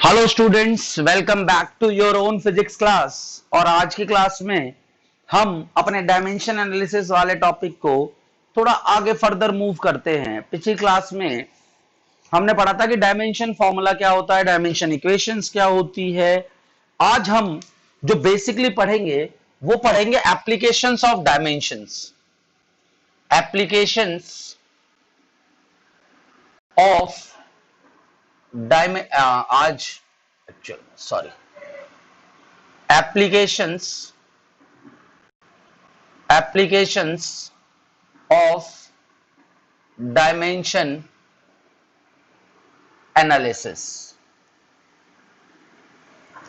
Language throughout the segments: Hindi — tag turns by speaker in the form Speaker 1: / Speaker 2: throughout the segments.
Speaker 1: Hello students, welcome back to your own physics class. और आज की क्लास में हम अपने डायमेंशन एनालिसिस वाले टॉपिक को थोड़ा आगे फर्दर मूव करते हैं। पिछली क्लास में हमने पढ़ा था कि डायमेंशन फॉर्मूला क्या होता है, डायमेंशन इक्वेशंस क्या होती है। आज हम जो बेसिकली पढ़ेंगे वो पढ़ेंगे applications of dimensions, applications of आज actual sorry applications of dimension analysis।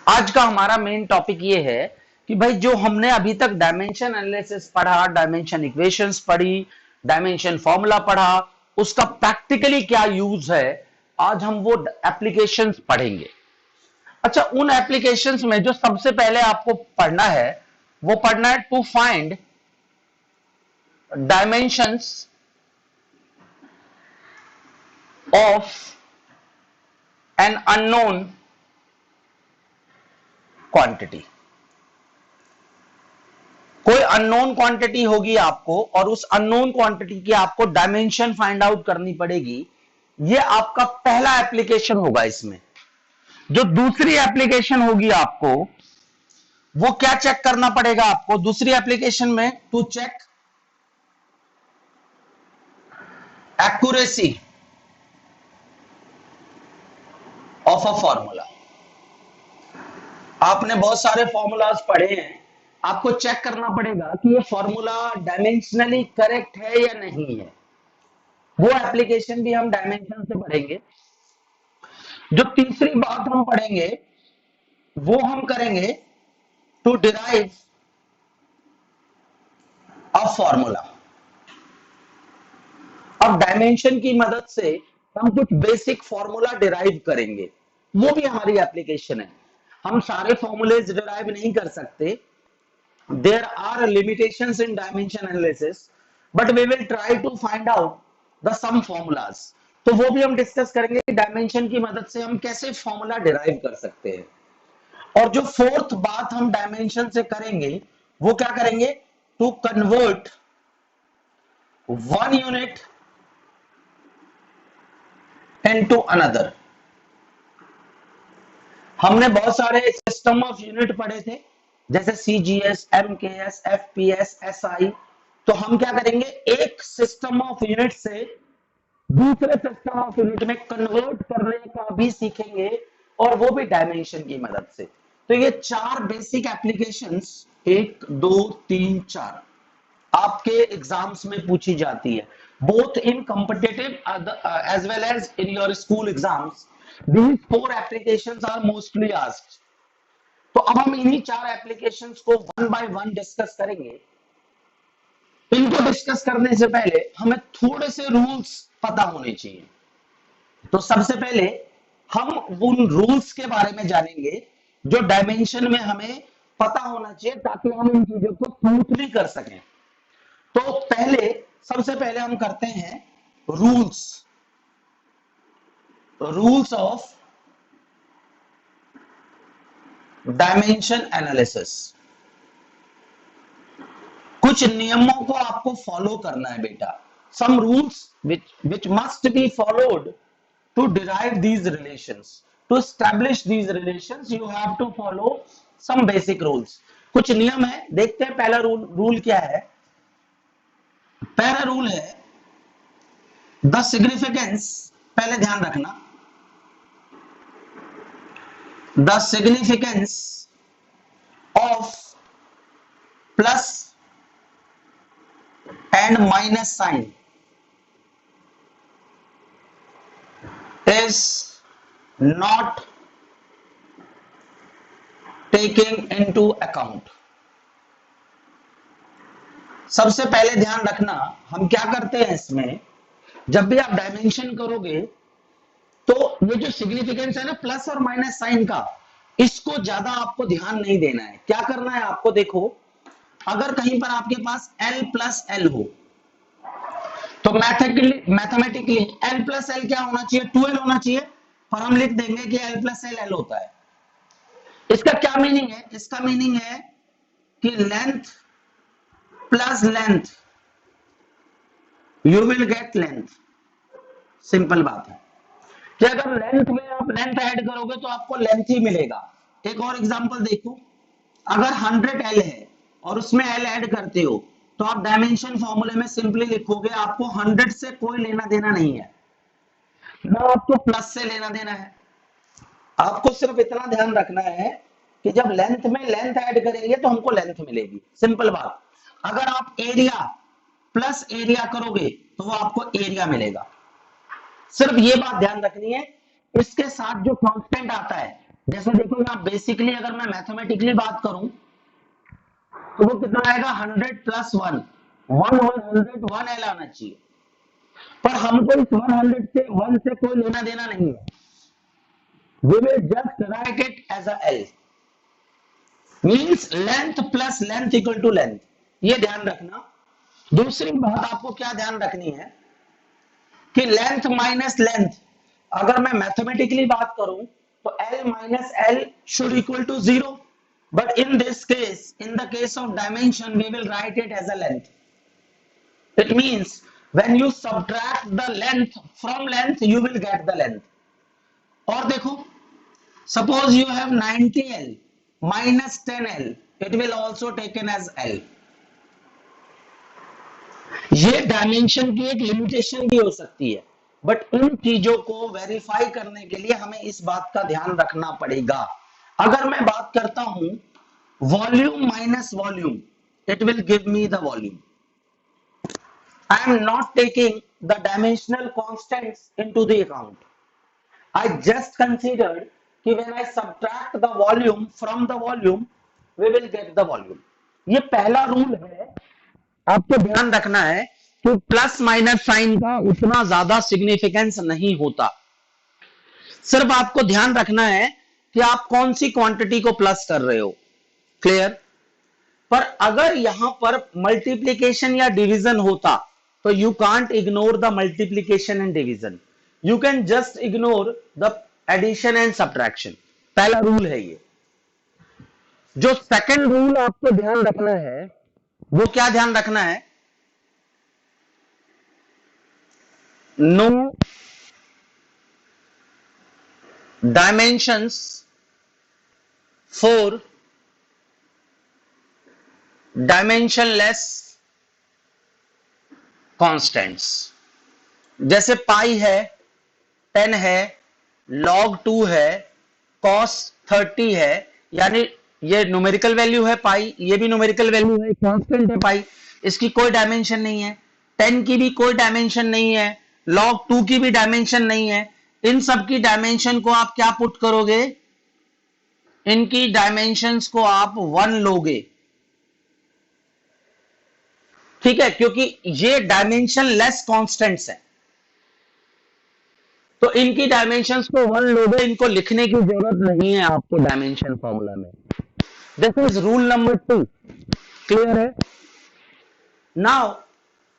Speaker 1: आज का हमारा मेन टॉपिक ये है कि भाई जो हमने अभी तक डायमेंशन एनालिसिस पढ़ा, डायमेंशन इक्वेशंस पढ़ी, डायमेंशन फॉर्मूला पढ़ा, उसका प्रैक्टिकली क्या यूज है, आज हम वो एप्लीकेशंस पढ़ेंगे। अच्छा, उन एप्लीकेशंस में जो सबसे पहले आपको पढ़ना है वो पढ़ना है to find dimensions of an unknown quantity. कोई अननोन क्वांटिटी होगी आपको और उस अननोन क्वांटिटी की आपको डायमेंशन फाइंड आउट करनी पड़ेगी। ये आपका पहला एप्लीकेशन होगा। इसमें जो दूसरी एप्लीकेशन होगी आपको वो क्या चेक करना पड़ेगा आपको दूसरी एप्लीकेशन में, to check accuracy of a formula. आपने बहुत सारे फॉर्मूलाज पढ़े हैं, आपको चेक करना पड़ेगा कि ये फॉर्मूला डायमेंशनली करेक्ट है या नहीं है। वो एप्लीकेशन भी हम डायमेंशन से पढ़ेंगे। जो तीसरी बात हम पढ़ेंगे वो हम करेंगे टू डिराइव अ फॉर्मूला। अब डायमेंशन की मदद से हम कुछ बेसिक फॉर्मूला डिराइव करेंगे, वो भी हमारी एप्लीकेशन है। हम सारे फॉर्मूलेज डिराइव नहीं कर सकते, there are limitations in dimension analysis, but we will try to find out the some formulas. तो वो भी हम डिस्कस करेंगे कि डायमेंशन की मदद से हम कैसे फॉर्मूला डिराइव कर सकते हैं। और जो फोर्थ बात हम डायमेंशन से करेंगे वो क्या करेंगे, to convert one unit into another. हमने बहुत सारे सिस्टम ऑफ यूनिट पढ़े थे, जैसे सीजीएस, एमकेएस, एफपीएस, एसआई। तो हम क्या करेंगे, एक सिस्टम ऑफ यूनिट से दूसरे सिस्टम ऑफ यूनिट में कन्वर्ट करने का भी सीखेंगे, और वो भी डायमेंशन की मदद से। तो ये चार बेसिक एप्लीकेशंस, 1 2 3 4 आपके एग्जाम्स में पूछी जाती है, both in competitive as well as in your school exams. These four applications are mostly asked। तो अब हम इन्हीं चार एप्लीकेशंस को वन बाय वन डिस्कस करेंगे। इनको डिस्कस करने से पहले हमें थोड़े से रूल्स पता होने चाहिए। तो सबसे पहले हम उन रूल्स के बारे में जानेंगे जो डायमेंशन में हमें पता होना चाहिए, ताकि हम इन चीजों को स्मूथली कर सकें। तो सबसे पहले हम करते हैं रूल्स ऑफ डायमेंशन एनालिसिस। कुछ नियमों को आपको फॉलो करना है बेटा। Some rules which must be followed to derive these relations, to establish these relations you have to follow some basic rules। कुछ नियम है, देखते हैं पहला रूल क्या है। पहला रूल है द सिग्निफिकेंस, पहले ध्यान रखना, the significance of plus and minus sign is not taking into account। सबसे पहले ध्यान रखना, हम क्या करते हैं इसमें, जब भी आप डायमेंशन करोगे तो ये जो सिग्निफिकेंस है ना, प्लस और माइनस साइन का, इसको ज्यादा आपको ध्यान नहीं देना है। क्या करना है आपको, देखो अगर कहीं पर आपके पास L प्लस L हो तो मैथमेटिकली L प्लस L क्या होना चाहिए, 2L होना चाहिए। और हम लिख देंगे कि L प्लस एल एल होता है। इसका क्या मीनिंग है? इसका मीनिंग है कि length plus length you will get length. Simple बात है कि अगर लेंथ में आप लेंथ ऐड करोगे तो आपको लेंथ ही मिलेगा। एक और एग्जांपल देखो, अगर 100 L है और उसमें L ऐड करते हो तो आप डायमेंशन फॉर्मूले में सिंपली लिखोगे, आपको 100 से कोई लेना देना नहीं है, ना आपको प्लस से लेना देना है। आपको सिर्फ इतना ध्यान रखना है कि जब लेंथ में लेंथ ऐड करेंगे तो हमको लेंथ मिलेगी। सिंपल बात। अगर आप एरिया प्लस एरिया करोगे तो वो आपको एरिया मिलेगा। सिर्फ ये बात ध्यान रखनी है। इसके साथ जो कांस्टेंट आता है, जैसे देखो यहाँ बेसिकली अगर मैं मैथमेटिकली बात करूं तो वो कितना आएगा, 100 प्लस 1 100 1 एल आना चाहिए, पर हमको इस 100 से 1 से कोई लेना देना नहीं है। We will just write it as a L, means length plus length equal to length। ये ध्यान रखना। दूसरी बात आपको क्या ध्यान रखनी है कि लेंथ माइनस लेंथ, अगर मैं मैथमेटिकली बात करूं तो L minus L should equal to 0, but in this case, in the case of dimension, we will write it as a length. It means when you subtract the length from length, you will get the length। और देखो, suppose you have 90L minus 10L, it will also taken as L। ये डायमेंशन की एक लिमिटेशन भी हो सकती है, बट इन चीजों को वेरीफाई करने के लिए हमें इस बात का ध्यान रखना पड़ेगा। अगर मैं बात करता हूं volume minus volume, it will give me the volume. I am not taking the dimensional constants into the account. I just considered कि when I subtract the volume from the volume, we will get the volume। ये पहला रूल है। आपको ध्यान रखना है कि प्लस माइनस साइन का उतना ज्यादा सिग्निफिकेंस नहीं होता। सिर्फ आपको ध्यान रखना है कि आप कौन सी क्वांटिटी को प्लस कर रहे हो। क्लियर? पर अगर यहां पर मल्टीप्लीकेशन या डिवीजन होता तो you can't ignore the multiplication and division, you can just ignore the addition and subtraction. पहला रूल है ये। जो सेकंड रूल आपको ध्यान रखना है वो क्या ध्यान रखना है, no dimensions for dimensionless constants. जैसे पाई है, 10 है, log 2 है, cos 30 है, यानी ये न्यूमेरिकल वैल्यू है पाई, ये भी न्यूमेरिकल वैल्यू है, कांस्टेंट है पाई, इसकी कोई डायमेंशन नहीं है। 10 की भी कोई डायमेंशन नहीं है, log 2 की भी डायमेंशन नहीं है। इन सब की डायमेंशन को आप क्या पुट करोगे, इनकी डायमेंशंस को आप 1 लोगे। ठीक है, क्योंकि ये डायमेंशन लेस कांस्टेंट्स है, तो इनकी डायमेंशंस को 1 लोगे, इनको लिखने की जरूरत नहीं है आपको डायमेंशन फॉर्मूला में। This is rule number 2। Clear है? Now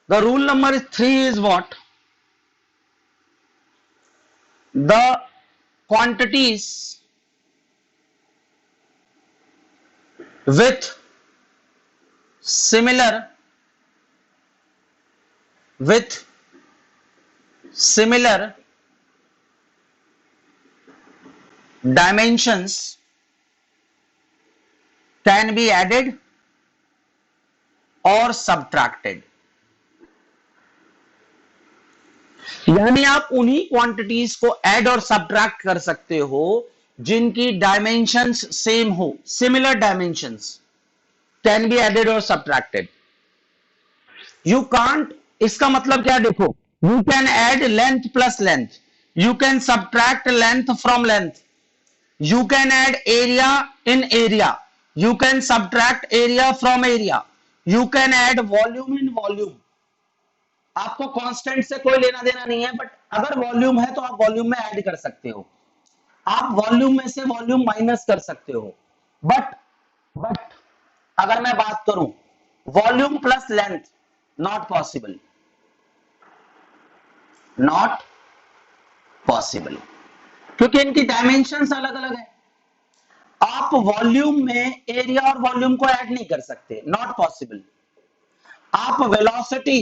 Speaker 1: the rule number 3 is what, the quantities with similar dimensions can be added or subtracted। यानी आप उन्हीं क्वांटिटीज को ऐड और सब्ट्रैक्ट कर सकते हो जिनकी डायमेंशंस सेम हो। Similar dimensions can be added और सब्ट्रैक्टेड। यू कांट, इसका मतलब क्या, देखो, you can add length plus length, you can subtract length from length, you can add area in area, you can subtract area from area, you can add volume in volume. आपको कांस्टेंट से कोई लेना देना नहीं है, बट अगर वॉल्यूम है तो आप वॉल्यूम में ऐड कर सकते हो, आप वॉल्यूम में से वॉल्यूम माइनस कर सकते हो। बट अगर मैं बात करूं volume plus length, not possible, not possible. क्योंकि इनकी डायमेंशंस अलग अलग है। आप वॉल्यूम में एरिया और वॉल्यूम को ऐड नहीं कर सकते, नॉट पॉसिबल। आप वेलोसिटी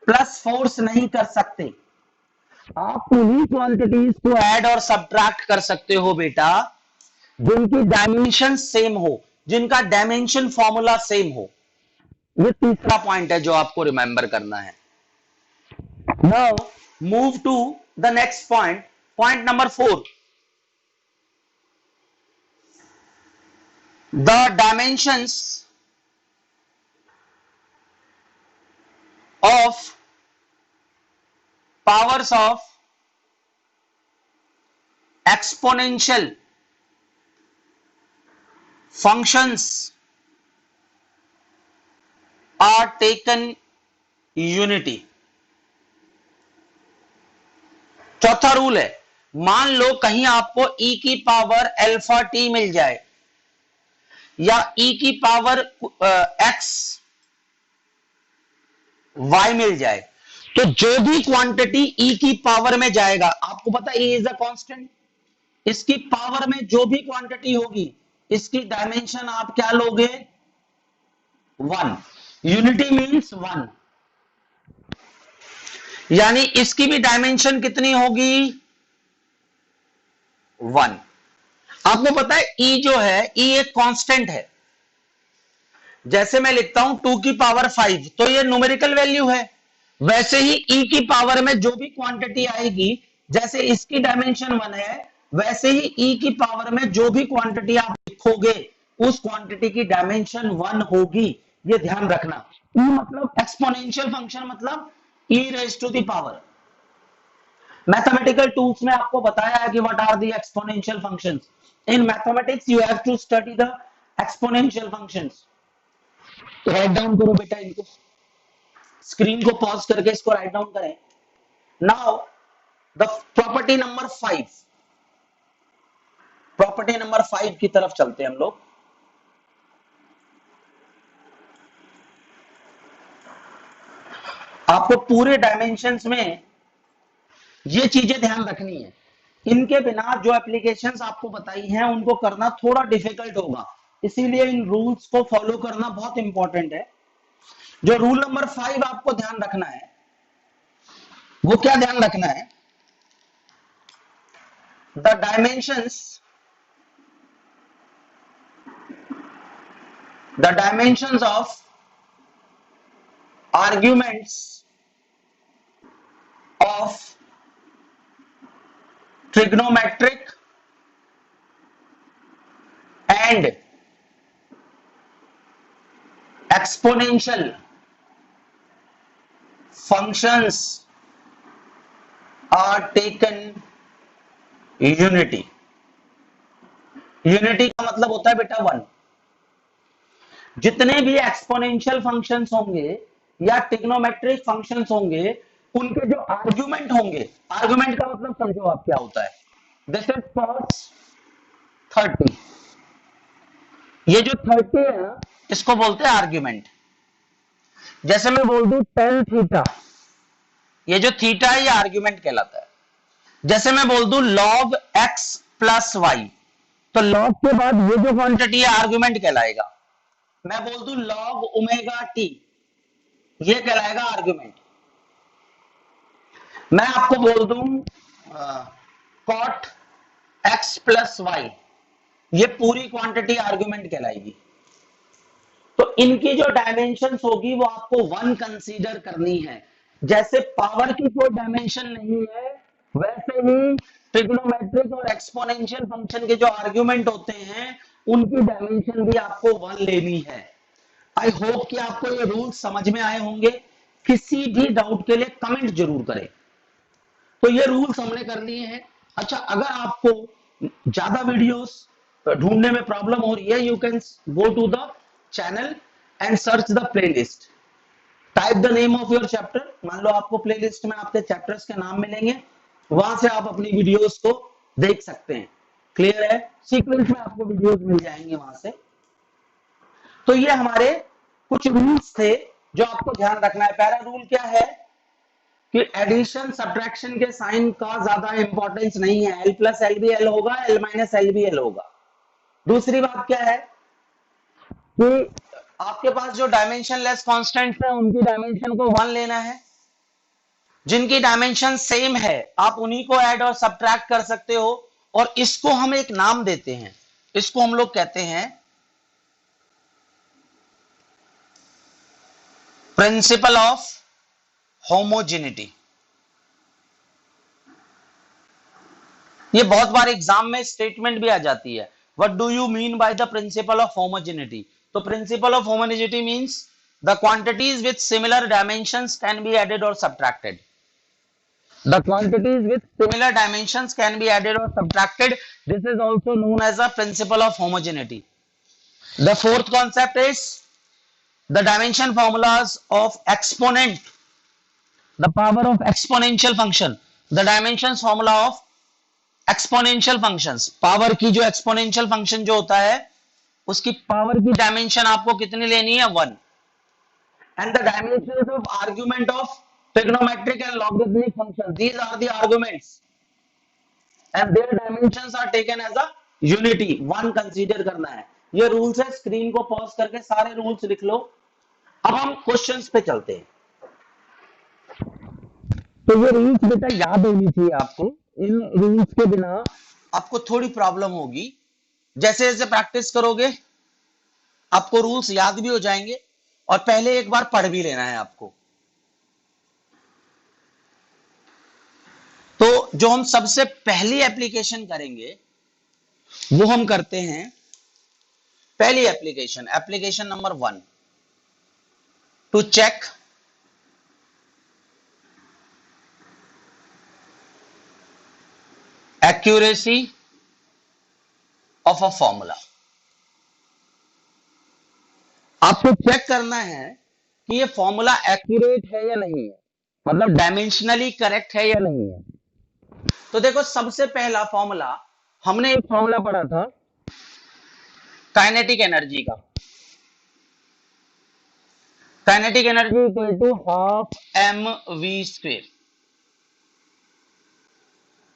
Speaker 1: प्लस फोर्स नहीं कर सकते। आप उन्हीं क्वांटिटीज को ऐड और सब्ट्रैक्ट कर सकते हो बेटा जिनकी डायमेंशन सेम हो, जिनका डायमेंशन फॉर्मूला सेम हो। ये तीसरा पॉइंट है जो आपको रिमेंबर करना है। Now move to the next point, point number 4, the dimensions of powers of exponential functions are taken unity। चौथा रूल है, मान लो कहीं आपको e की पावर अल्फा टी मिल जाए या e की पावर x y मिल जाए, तो जो भी क्वांटिटी e की पावर में जाएगा, आपको पता है e इज अ कांस्टेंट, इसकी पावर में जो भी क्वांटिटी होगी इसकी डायमेंशन आप क्या लोगे, 1। यूनिटी मींस 1, यानी इसकी भी डायमेंशन कितनी होगी, 1। आपको पता है e जो है, e एक कांस्टेंट है। जैसे मैं लिखता हूं 2 की पावर 5, तो ये न्यूमेरिकल वैल्यू है। वैसे ही e की पावर में जो भी क्वांटिटी आएगी, जैसे इसकी डायमेंशन 1 है, वैसे ही e की पावर में जो भी क्वांटिटी आप लिखोगे उस क्वांटिटी की डायमेंशन 1 होगी। ये ध्यान रखना। e मतलब एक्सपोनेंशियल फंक्शन, मतलब e raise to the power. Mathematical tools में आपको बताया है कि what are the exponential functions. In mathematics you have to study the exponential functions. तो राइट डाउन करो बेटा इनको, स्क्रीन को पॉज करके इसको राइट डाउन करें। Now the property number 5, property number 5 की तरफ चलते हैं हम लोग। आपको पूरे डायमेंशंस में ये चीजें ध्यान रखनी है। इनके बिना जो एप्लीकेशंस आपको बताई हैं उनको करना थोड़ा डिफिकल्ट होगा, इसीलिए इन रूल्स को फॉलो करना बहुत इंपॉर्टेंट है। जो रूल नंबर 5 आपको ध्यान रखना है, वो क्या ध्यान रखना है, the dimensions of arguments of trigonometric and exponential functions are taken unity। Unity का मतलब होता है बेटा 1। जितने भी एक्सपोनेंशियल फंक्शंस होंगे या ट्रिग्नोमेट्रिक फंक्शंस होंगे, उनके जो आर्ग्यूमेंट होंगे, आर्ग्यूमेंट का मतलब समझो आप क्या होता है, दिस इज cos 30। ये जो 30 है ना, इसको बोलते हैं आर्ग्यूमेंट। जैसे मैं बोल दूं tan थीटा, ये जो थीटा है ये आर्ग्यूमेंट कहलाता है। जैसे मैं बोल दूं log x प्लस वाई, तो log के बाद ये जो क्वांटिटी है आर्ग्यूमेंट कहलाएगा। मैं बोल दूं log ओमेगा टी, ये कहलाएगा आर्ग्यूमेंट। मैं आपको बोल दूं cot x प्लस वाई, ये पूरी क्वांटिटी आर्ग्यूमेंट कहलाएगी। तो इनकी जो डायमेंशंस होगी वो आपको 1 कंसीडर करनी है। जैसे पावर की कोई डायमेंशन नहीं है, वैसे ही ट्रिग्नोमेट्रिक और एक्सपोनेंशियल फंक्शन के जो आर्ग्यूमेंट होते हैं उनकी डायमेंशन भी आपको 1 लेनी है। आई होप कि आपको ये रूल समझ में आए होंगे। किसी भी डाउट के लिए कमेंट जरूर करें। तो ये रूल्स हमने कर लिए हैं। अच्छा, अगर आपको ज्यादा वीडियोस ढूंढने में प्रॉब्लम हो रही है, you can go to the channel and search the playlist, type the name of your chapter. मान लो आपको प्लेलिस्ट में आपके चैप्टर्स के नाम मिलेंगे, वहां से आप अपनी वीडियोस को देख सकते हैं। क्लियर है? सीक्वेंस में आपको वीडियोस मिल जाएंगे वहां से। तो ये हमारे कुछ रूल्स थे जो आपको ध्यान रखना है। पहला रूल क्या है, कि एडिशन सब्ट्रैक्शन के साइन का ज्यादा इंपॉर्टेंस नहीं है, एल प्लस एल भी एल होगा, एल माइनस एल भी एल होगा। दूसरी बात क्या है कि आपके पास जो डायमेंशन लेस कॉन्स्टेंट है उनकी डायमेंशन को 1 लेना है, जिनकी डायमेंशन सेम है आप उन्हीं को ऐड और सब्ट्रैक्ट कर सकते हो, और इसको हम एक नाम देते हैं, इसको हम लोग कहते हैं प्रिंसिपल ऑफ होमोजेनिटी। ये बहुत बार एग्जाम में स्टेटमेंट भी आ जाती है, what do you mean by the principle of homogeneity. तो principle of homogeneity means the quantities with similar dimensions can be added और subtracted. The quantities with similar dimensions can be added or subtracted. This is also known as a principle of homogeneity. The fourth concept is the dimension formulas of exponent, the power of exponential function, the dimensions formula of exponential functions. Power की जो exponential function जो होता है उसकी power की dimension आपको कितनी लेनी है 1, and the dimensions of argument of trigonometric and logarithmic functions, these are the arguments and their dimensions are taken as a unity, 1 consider करना है। ये रूल्स है, स्क्रीन को पॉज करके सारे रूल्स लिख लो। अब हम क्वेश्चंस पे चलते हैं। तो ये रूल्स बेटा याद होनी चाहिए आपको, इन रूल्स के बिना आपको थोड़ी प्रॉब्लम होगी। जैसे जैसे प्रैक्टिस करोगे आपको रूल्स याद भी हो जाएंगे, और पहले एक बार पढ़ भी लेना है आपको। तो जो हम सबसे पहली एप्लीकेशन करेंगे वो हम करते हैं, पहली application, application number 1, to check accuracy of a formula. आपको चेक करना है कि ये फॉर्मूला एक्यूरेट है या नहीं है, मतलब डायमेंशनली करेक्ट है या नहीं है। तो देखो सबसे पहला फॉर्मूला, हमने एक फॉर्मूला पढ़ा था काइनेटिक एनर्जी का, kinetic energy equal to half M V square.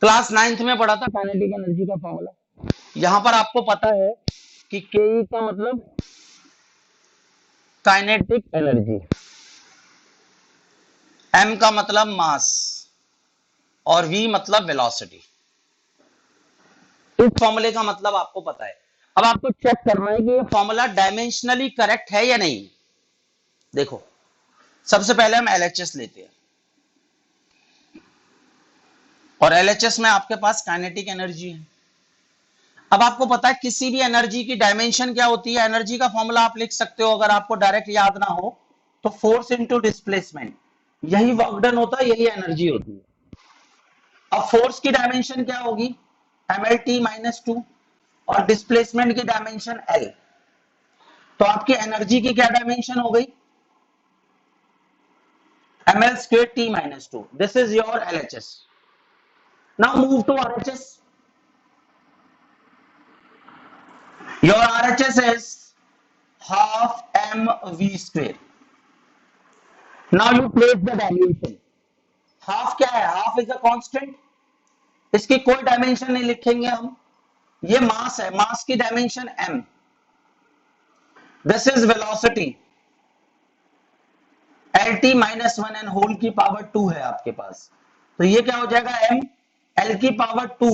Speaker 1: Class 9th में पढ़ा था काइनेटिक एनर्जी का फॉर्मूला। यहां पर आपको पता है कि के का मतलब काइनेटिक एनर्जी, एम का मतलब मास और v मतलब वेलोसिटी। इस फॉर्मूले का मतलब आपको पता है। अब आपको चेक करना है कि ये फॉर्मूला डायमेंशनली करेक्ट है या नहीं। देखो सबसे पहले हम एलएचएस लेते हैं, और एलएचएस में आपके पास काइनेटिक एनर्जी है। अब आपको पता है किसी भी एनर्जी की डायमेंशन क्या होती है, एनर्जी का फॉर्मूला आप लिख सकते हो, अगर आपको डायरेक्ट याद ना हो तो फोर्स इंटू डिस्प्लेसमेंट, यही वर्क डन होता है, यही एनर्जी होती है। अब फोर्स की डायमेंशन क्या होगी, mlt माइनस 2, और डिस्प्लेसमेंट की डायमेंशन l। तो आपकी एनर्जी की क्या डायमेंशन हो गई, ml square t minus 2। This is your LHS। Now move to RHS। Your RHS is half mv square। Now you place the dimension। Half क्या है, हाफ इज अ कांस्टेंट, इसकी कोई डायमेंशन नहीं लिखेंगे हम। ये मास है, मास की dimension m। This is velocity lt minus 1 and whole की पावर 2 है आपके पास। तो ये क्या हो जाएगा, m l की पावर 2,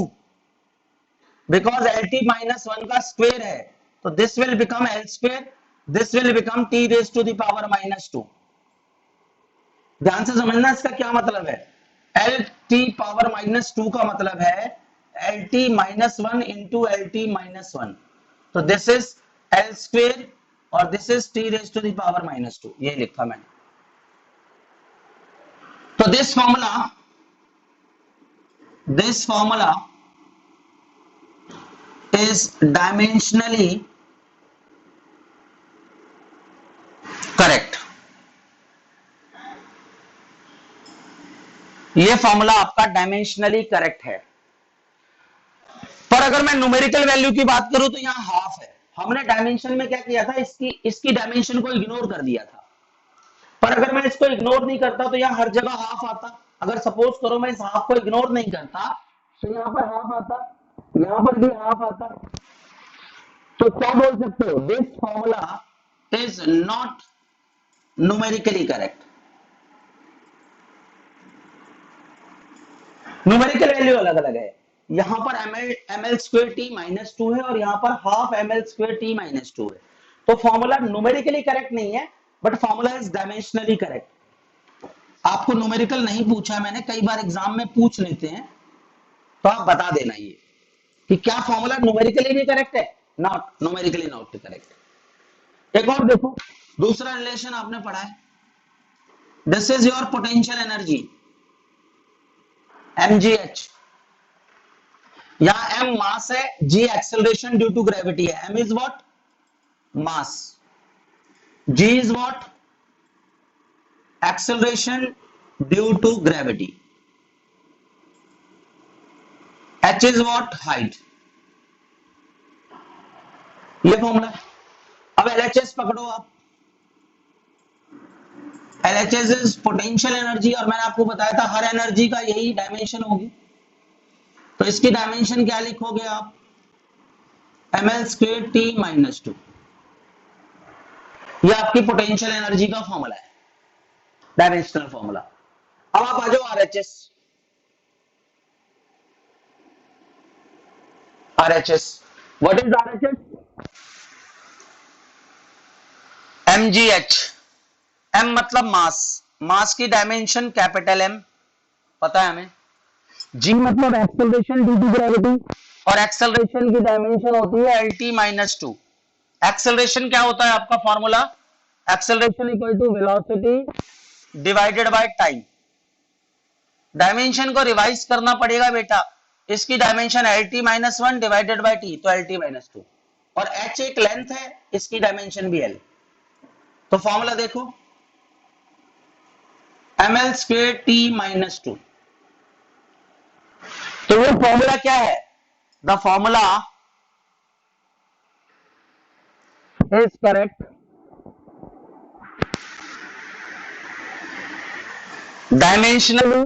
Speaker 1: बिकॉज lt माइनस 1 का स्क्वायर है, तो this will become l square, this will become t raise to the power minus 2। ध्यान से समझना इसका क्या मतलब है। एल टी पावर माइनस 2 का मतलब है L T minus 1 into L T minus 1। तो दिस इज एल स्क्वेयर और this is T raise to the power minus 2, ये लिखा मैंने। तो this formula is dimensionally correct. ये फॉर्मूला आपका डायमेंशनली करेक्ट है। पर अगर मैं न्यूमेरिकल वैल्यू की बात करूं तो यहां हाफ है। हमने डायमेंशन में क्या किया था, इसकी डायमेंशन को इग्नोर कर दिया था। पर अगर मैं इसको इग्नोर नहीं करता तो यहां हर जगह हाफ आता। अगर सपोज करो मैं इस हाफ को इग्नोर नहीं करता तो यहाँ पर हाफ आता, यहाँ पर भी हाफ आता, तो क्या बोल सकते हो, this formula is not numerically correct. Numerical value अलग अलग है, यहाँ पर ml square T minus to है और यहाँ पर half ml square T minus to है, तो फॉर्मूला न्यूमेरिकली करेक्ट नहीं है but formula is dimensionally correct. आपको न्यूमेरिकल नहीं पूछा मैंने, कई बार एग्जाम में पूछ लेते हैं, तो आप बता देना ये कि क्या फॉर्मूला न्यूमेरिकली भी करेक्ट है, नॉट न्यूमेरिकली नॉट करेक्ट। एक और देखो, दूसरा रिलेशन आपने पढ़ा है, this is your potential energy mgh, यहां m मास है, g acceleration due to gravity है, m is what mass, g is what acceleration due to gravity, h is what height, ये फॉर्मूला। अब LHS पकड़ो आप, LHS इज पोटेंशियल एनर्जी, और मैंने आपको बताया था हर एनर्जी का यही डायमेंशन होगी, तो इसकी डायमेंशन क्या लिखोगे आप, ml square T minus two, ये आपकी पोटेंशियल एनर्जी का फॉर्मूला है, डायमेंशनल फॉर्मूला। अब आप आ जाओ RHS, RHS what is RHS, mgh, m मतलब मास, मास की डायमेंशन कैपिटल M पता है हमें, g मतलब एक्सेलरेशन ड्यू टू ग्रेविटी, और एक्सेलरेशन की डायमेंशन होती है lt माइनस टू। एक्सेलरेशन क्या होता है आपका formula, acceleration equal to velocity divided by time. Dimension को रिवाइज करना पड़ेगा बेटा, इसकी dimension lt minus one divided by T, तो lt माइनस टू, और h एक लेंथ है, इसकी डायमेंशन भी l। तो फॉर्मूला देखो, ml square T minus two, तो ये फॉर्मूला क्या है, the formula is correct dimensionally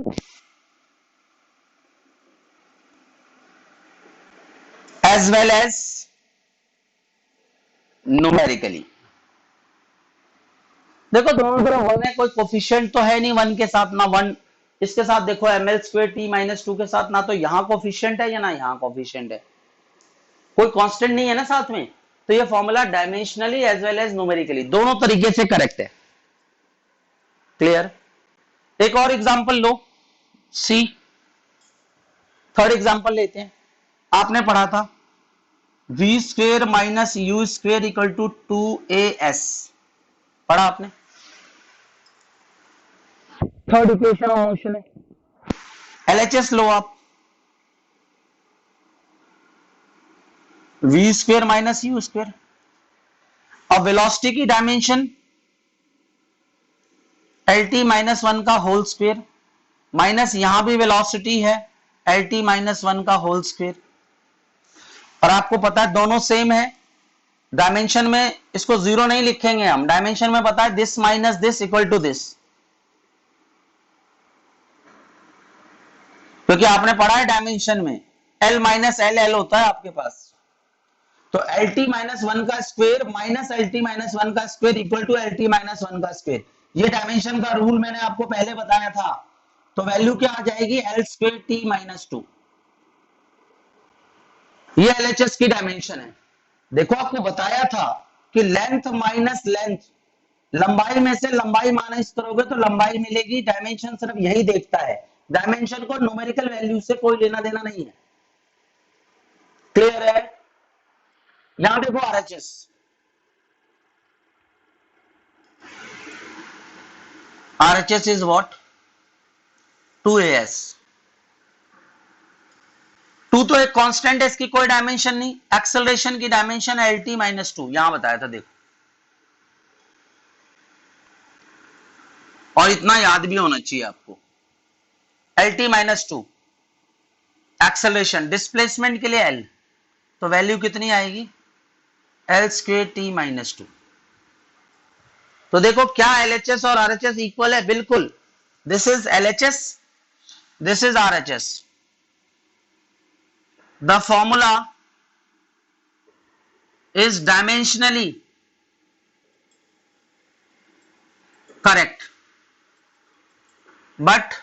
Speaker 1: as well as numerically. देखो दोनों तरफ वन है, कोई कोफिशिएंट तो है नहीं वन के साथ, ना वन इसके साथ, देखो ml square T minus to के साथ ना तो यहाँ कोफिशिएंट है या ना यहाँ कोफिशिएंट है, कोई कांस्टेंट नहीं है ना साथ में, तो ये formula dimensionally as well as numerically दोनों तरीके से करेक्ट है। क्लियर। एक और एग्जांपल लो, सी थर्ड एग्जांपल लेते हैं। आपने पढ़ा था v square minus U square equal to 2as, पढ़ा आपने, थर्ड इक्वेशन ऑफ मोशन है। LHS लो आप, v square minus U square, अब वेलोसिटी की डायमेंशन lt माइनस वन का होल स्क्वेयर, माइनस यहां भी वेलोसिटी है lt माइनस वन का होल स्क्वेयर, और आपको पता है दोनों सेम है, डायमेंशन में इसको जीरो नहीं लिखेंगे हम, डायमेंशन में पता है this minus this equal to this, क्योंकि आपने पढ़ा है डायमेंशन में L माइनस एल एल होता है आपके पास, तो LT माइनस वन का square minus LT minus one का square equal to LT minus one का स्क्वेयर, ये डायमेंशन का रूल मैंने आपको पहले बताया था, तो वैल्यू क्या आ जाएगी L square T minus two, ये LHS की डायमेंशन है। देखो आपको बताया था कि लेंथ माइनस लेंथ, लंबाई में से लंबाई माइनस करोगे तो लंबाई मिलेगी, डायमेंशन सिर्फ यही देखता है, डायमेंशन को न्यूमेरिकल वैल्यू से कोई लेना देना नहीं है। क्लियर है। यहां देखो RHS, RHS is what 2as, 2 तो एक कांस्टेंट है, इसकी कोई डायमेंशन नहीं, एक्सेलरेशन की डायमेंशन है LT माइनस टू, यहां बताया था देखो, और इतना याद भी होना चाहिए आपको, LT minus to, acceleration displacement के लिए L, तो वैल्यू कितनी आएगी L square T minus two. तो देखो क्या LHS और RHS इक्वल है, बिल्कुल, this is LHS This is RHS. The formula is dimensionally correct, but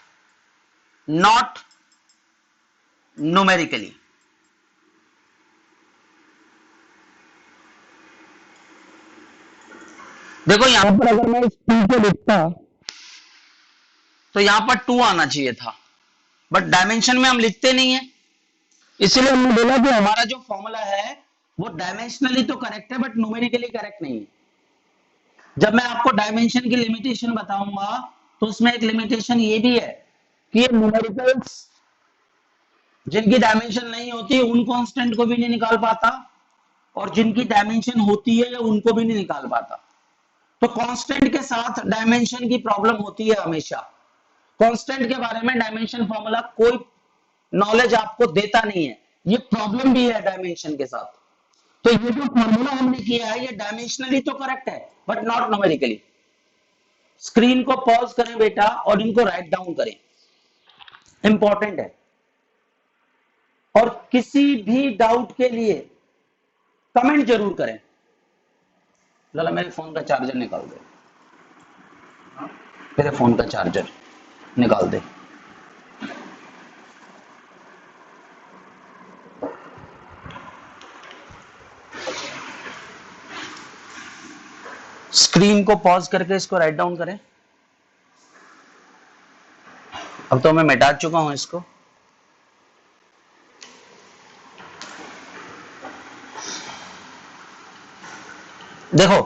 Speaker 1: not numerically. देखो यहां पर अगर मैं इस 2 को लिखता तो यहां पर 2 आना चाहिए था, बट डायमेंशन में हम लिखते नहीं है, इसीलिए हमने बोला कि हमारा जो फॉर्मूला है वो डायमेंशनली तो करेक्ट है बट न्यूमेरिकली करेक्ट नहीं है। जब मैं आपको डायमेंशन की लिमिटेशन बताऊंगा तो उसमें एक लिमिटेशन ये भी है कि ये न्यूमेरिकल्स जिनकी डायमेंशन नहीं होती उन कांस्टेंट को भी नहीं निकाल पाता, और जिनकी डायमेंशन होती है उनको भी नहीं निकाल पाता। तो कांस्टेंट के साथ डायमेंशन की प्रॉब्लम होती है हमेशा। कांस्टेंट के बारे में डायमेंशन फॉर्मूला कोई नॉलेज आपको देता नहीं है, ये प्रॉब्लम भी है डायमेंशन के साथ। तो ये जो फॉर्मूला हमने किया है ये डायमेंशनली तो करेक्ट है बट नॉट न्यूमेरिकली। स्क्रीन को पॉज करें बेटा और इनको राइट डाउन करें, इंपॉर्टेंट है। और किसी भी डाउट के लिए कमेंट जरूर करें। लाला मेरे फोन का चार्जर निकाल दे, मेरे फोन का चार्जर निकाल दे। स्क्रीन को पॉज करके इसको राइट डाउन करें। अब तो मैं मिटा चुका हूं इसको। देखो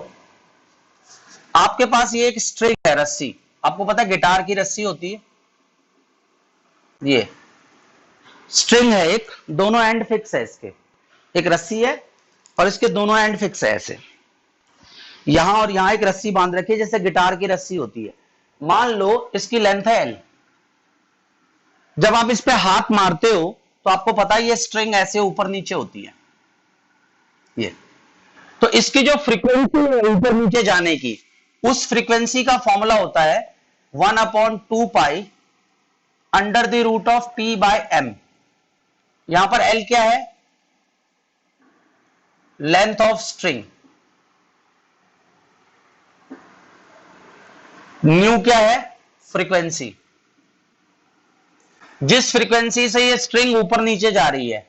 Speaker 1: आपके पास ये एक स्ट्रिंग है, रस्सी, आपको पता है गिटार की रस्सी होती है, ये स्ट्रिंग है एक, दोनों एंड फिक्स है इसके, एक रस्सी है और इसके दोनों एंड फिक्स है ऐसे, यहां और यहां एक रस्सी बांध रखी है जैसे गिटार की रस्सी होती है। मान लो इसकी लेंथ है L, जब आप इस पे हाथ मारते हो तो आपको पता है ये स्ट्रिंग ऐसे ऊपर नीचे होती है, ये तो इसकी जो फ्रीक्वेंसी है ऊपर नीचे जाने की, उस फ्रीक्वेंसी का फॉर्मूला होता है 1/2 pi under the root of T by M। यहां पर L क्या है? Length of string. न्यू क्या है? फ्रीक्वेंसी। जिस फ्रीक्वेंसी से ये स्ट्रिंग ऊपर नीचे जा रही है।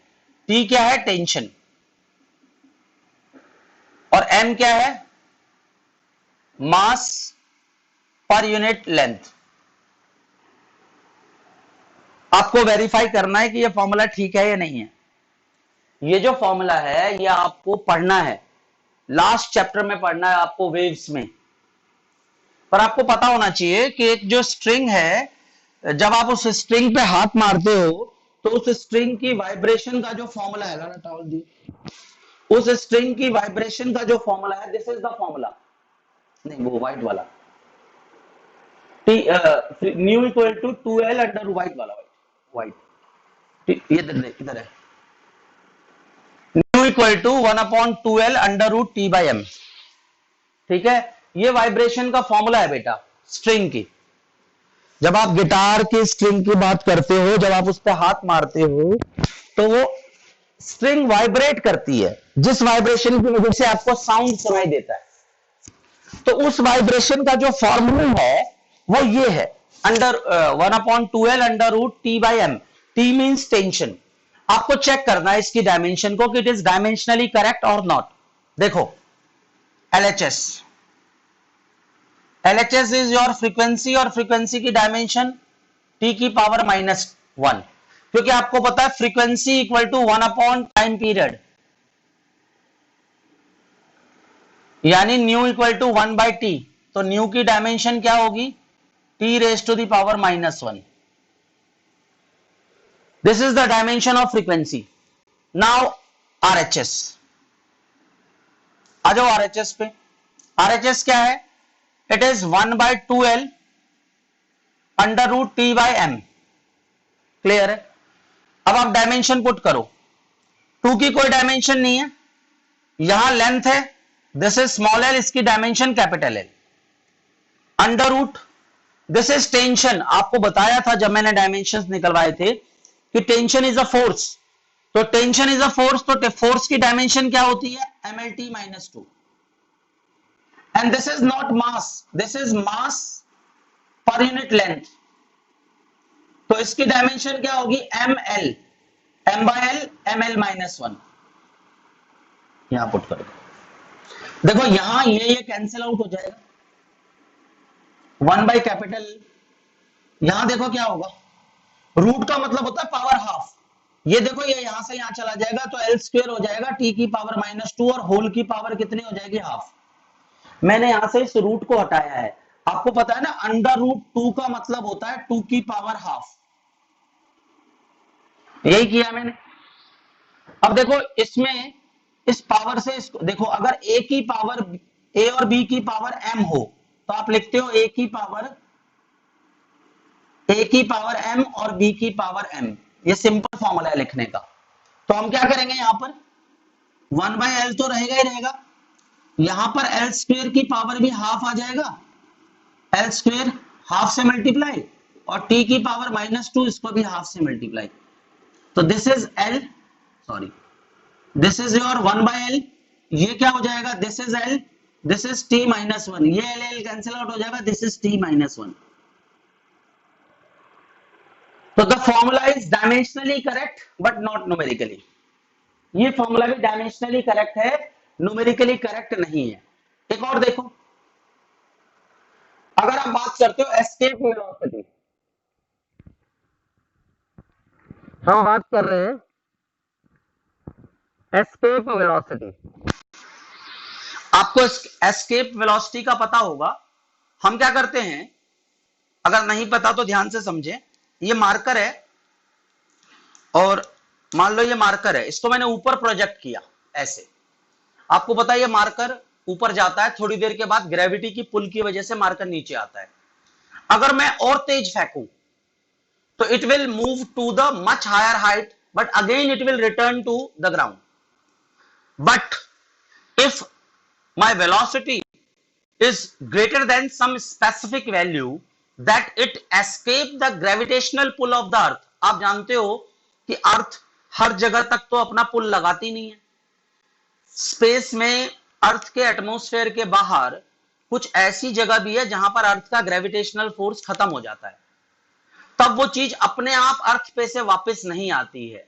Speaker 1: T क्या है? टेंशन। और M क्या है? मास पर यूनिट लेंथ। आपको वेरीफाई करना है कि ये फॉर्मूला ठीक है या नहीं है। ये जो फॉर्मूला है ये आपको पढ़ना है, लास्ट चैप्टर में पढ़ना है आपको, वेव्स में। पर आपको पता होना चाहिए कि एक जो स्ट्रिंग है, जब आप उस स्ट्रिंग पे हाथ मारते हो तो उस स्ट्रिंग की वाइब्रेशन का जो फॉर्मूला है, टावल दी, उस स्ट्रिंग की वाइब्रेशन का जो फॉर्मूला है, दिस इज द फॉर्मूला, नहीं वो व्हाइट वाला, nu equal to 2L under white वाला, व्हाइट, ये इधर है, nu equal to 1/2L under root T by M। ठीक है, ये वाइब्रेशन का फॉर्मूला है बेटा स्ट्रिंग की। जब आप गिटार की स्ट्रिंग की बात करते हो, जब आप उस पर हाथ मारते हो तो वो स्ट्रिंग वाइब्रेट करती है, जिस वाइब्रेशन की वजह से आपको साउंड सुनाई देता है। तो उस वाइब्रेशन का जो फॉर्मूला है वो ये है, under 1/2L under root T by M। T means tension. आपको चेक करना है इसकी डायमेंशन को कि इट इज डायमेंशनली करेक्ट और नॉट। देखो LHS, LHS is your frequency, और फ्रीक्वेंसी की डायमेंशन T की पावर -1, क्योंकि आपको पता है frequency equal to 1 time period, यानी न्यू इक्वल टू 1/T। तो न्यू की डायमेंशन क्या होगी? T raise to the power -1। This is the dimension of frequency. Now RHS, आ जाओ RHS पे। RHS क्या है? It is 1/2L under root T by M। Clear है? अब आप डायमेंशन पुट करो। 2 की कोई डायमेंशन नहीं है, यहां लेंथ है, दिस इज स्मॉल l, इसकी dimension capital L, under root this is tension. आपको बताया था जब मैंने डायमेंशंस निकलवाए थे कि टेंशन इज अ फोर्स। तो टेंशन इज अ फोर्स, तो फोर्स की डायमेंशन क्या होती है? mlt minus 2। And this is not mass, this is mass per unit length. तो इसकी डायमेंशन क्या होगी? ml, m by l, ml minus 1। यहां पुट करो, देखो यहां ये कैंसिल आउट हो जाएगा, 1 बाई कैपिटल। यहां देखो क्या होगा, रूट का मतलब होता है पावर हाफ। ये देखो ये यहां से यहां चला जाएगा तो एल स्क्वायर हो जाएगा टी की पावर माइनस 2 और होल की पावर कितनी हो जाएगी? हाफ। मैंने यहां से इस रूट को हटाया है। आपको पता है ना अंडर रूट 2 का मतलब होता है 2 की पावर हाफ। यही किया मैंने। अब देखो इसमें इस पावर से इसको देखो, अगर ए की पावर ए और बी की पावर एम हो तो आप लिखते हो ए की पावर एम और बी की पावर एम। ये सिंपल फॉर्मूला है लिखने का। तो हम क्या करेंगे, यहां पर 1 बाय एल तो रहेगा ही रहेगा, यहां पर एल स्क्वायर की पावर भी हाफ आ जाएगा, एल स्क्वायर हाफ से मल्टीप्लाई, और टी की पावर माइनस 2 इसको भी हाफ से मल्टीप्लाई। तो this is L, sorry this is your 1 by L. ये क्या हो जाएगा? This is L, this is T minus 1। ये एल एल कैंसिल आउट हो जाएगा, दिस इज टी माइनस 1। तो the formula is dimensionally correct but not numerically. ये फॉर्मूला भी डायमेंशनली करेक्ट है, न्यूमेरिकली करेक्ट नहीं है। एक और देखो, अगर आप बात करते हो एस्केप वेलोसिटी, हम बात कर रहे हैं एस्केप वेलोसिटी। आपको एस्केप वेलोसिटी का पता होगा। हम क्या करते हैं, अगर नहीं पता तो ध्यान से समझें। ये मार्कर है और मान लो ये मार्कर है, इसको मैंने ऊपर प्रोजेक्ट किया ऐसे। आपको पता है ये मार्कर ऊपर जाता है, थोड़ी देर के बाद ग्रेविटी की पुल की वजह से मार्कर नीचे आता है। अगर मैं और तेज फेंकूं तो it will move to the much higher height but again it will return to the ground. But if my velocity is greater than some specific value that it escape the gravitational pull of the earth। आप जानते हो कि अर्थ हर जगह तक तो अपना पुल लगाती नहीं है। स्पेस में अर्थ के एटमॉस्फेयर के बाहर कुछ ऐसी जगह भी है जहां पर अर्थ का ग्रेविटेशनल फोर्स खत्म हो जाता है, तब वो चीज अपने आप अर्थ पे से वापस नहीं आती है।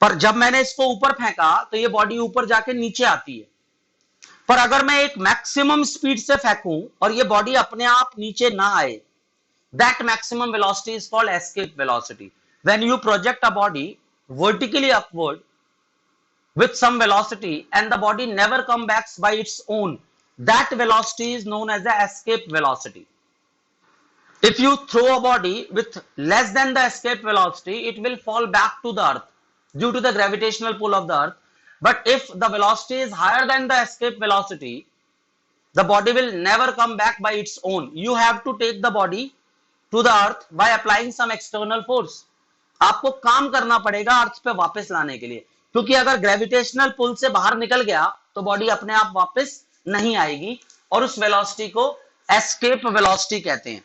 Speaker 1: पर जब मैंने इसको ऊपर फेंका तो ये बॉडी ऊपर जाके नीचे आती है। पर अगर मैं एक मैक्सिमम स्पीड से फेंकूं और ये बॉडी अपने आप नीचे ना आए, that maximum velocity is called escape velocity. When you project a body vertically upward with some velocity and the body never comes back by its own, that velocity is known as the escape velocity. If you throw a body with less than the escape velocity, it will fall back to the earth due to the gravitational pull of the earth. But if the velocity is higher than the escape velocity, the body will never come back by its own. You have to take the body to the earth by applying some external force. आपको काम करना पड़ेगा अर्थ पे वापस लाने के लिए, क्योंकि अगर ग्रेविटेशनल पुल से बाहर निकल गया तो बॉडी अपने आप वापस नहीं आएगी, और उस वेलोसिटी को एस्केप वेलोसिटी कहते हैं।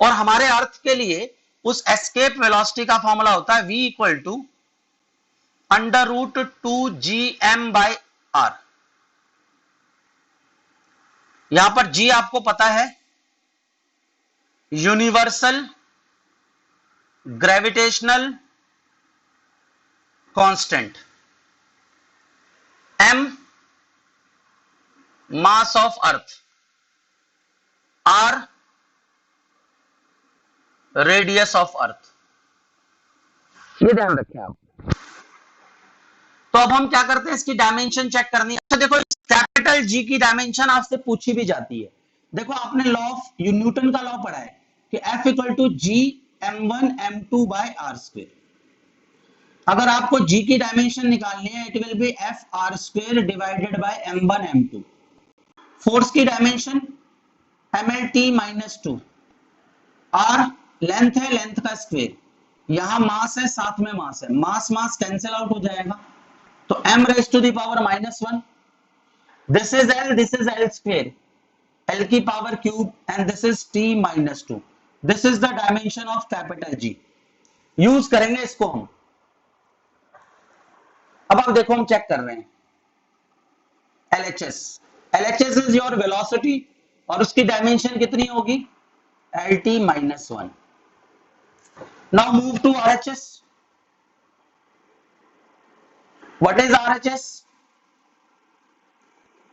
Speaker 1: और हमारे अर्थ के लिए उस एस्केप वेलोसिटी का फॉर्मूला होता है v equal to under root 2gm by r। यहां पर g आपको पता है universal gravitational constant, m mass of earth, r radius of earth. ये ध्यान रखें आप। तो अब हम क्या करते हैं, इसकी डायमेंशन चेक करनी है। अच्छा देखो कैपिटल जी की डायमेंशन आपसे पूछी भी जाती है। देखो आपने लॉ ऑफ न्यूटन का लॉ पढ़ा है कि F equal to G m1 m2 by R square. अगर आपको g की डायमेंशन निकालनी है, it will be F R square divided by m1 m2। Force की dimension mlt minus 2, r length है, लेंथ का स्क्वायर, यहां मास है, साथ में मास है, मास मास कैंसिल आउट हो जाएगा, तो m raise to the power minus 1। This is l, this is l square, L की power cube and this is T minus two. This is the dimension of capital G. Use करेंगे इसको हम। अब आप देखो हम चेक कर रहे हैं LHS. LHS is your velocity और उसकी डायमेंशन कितनी होगी, L T minus one. Now move to RHS. What is RHS?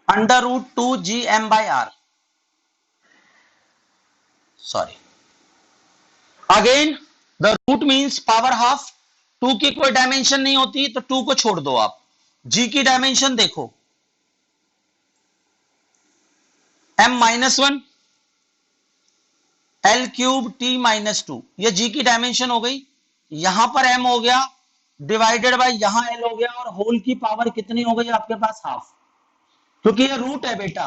Speaker 1: Under root two G M by R. Sorry, again the root means power half. Two की कोई डायमेंशन नहीं होती तो टू को छोड़ दो आप। जी की डायमेंशन देखो, M minus one L cube T minus two, ये जी की डायमेंशन हो गई। यहां पर एम हो गया डिवाइडेड बाय यहां एल हो गया, और होल की पावर कितनी हो गई आपके पास, हाफ, क्योंकि ये रूट है बेटा।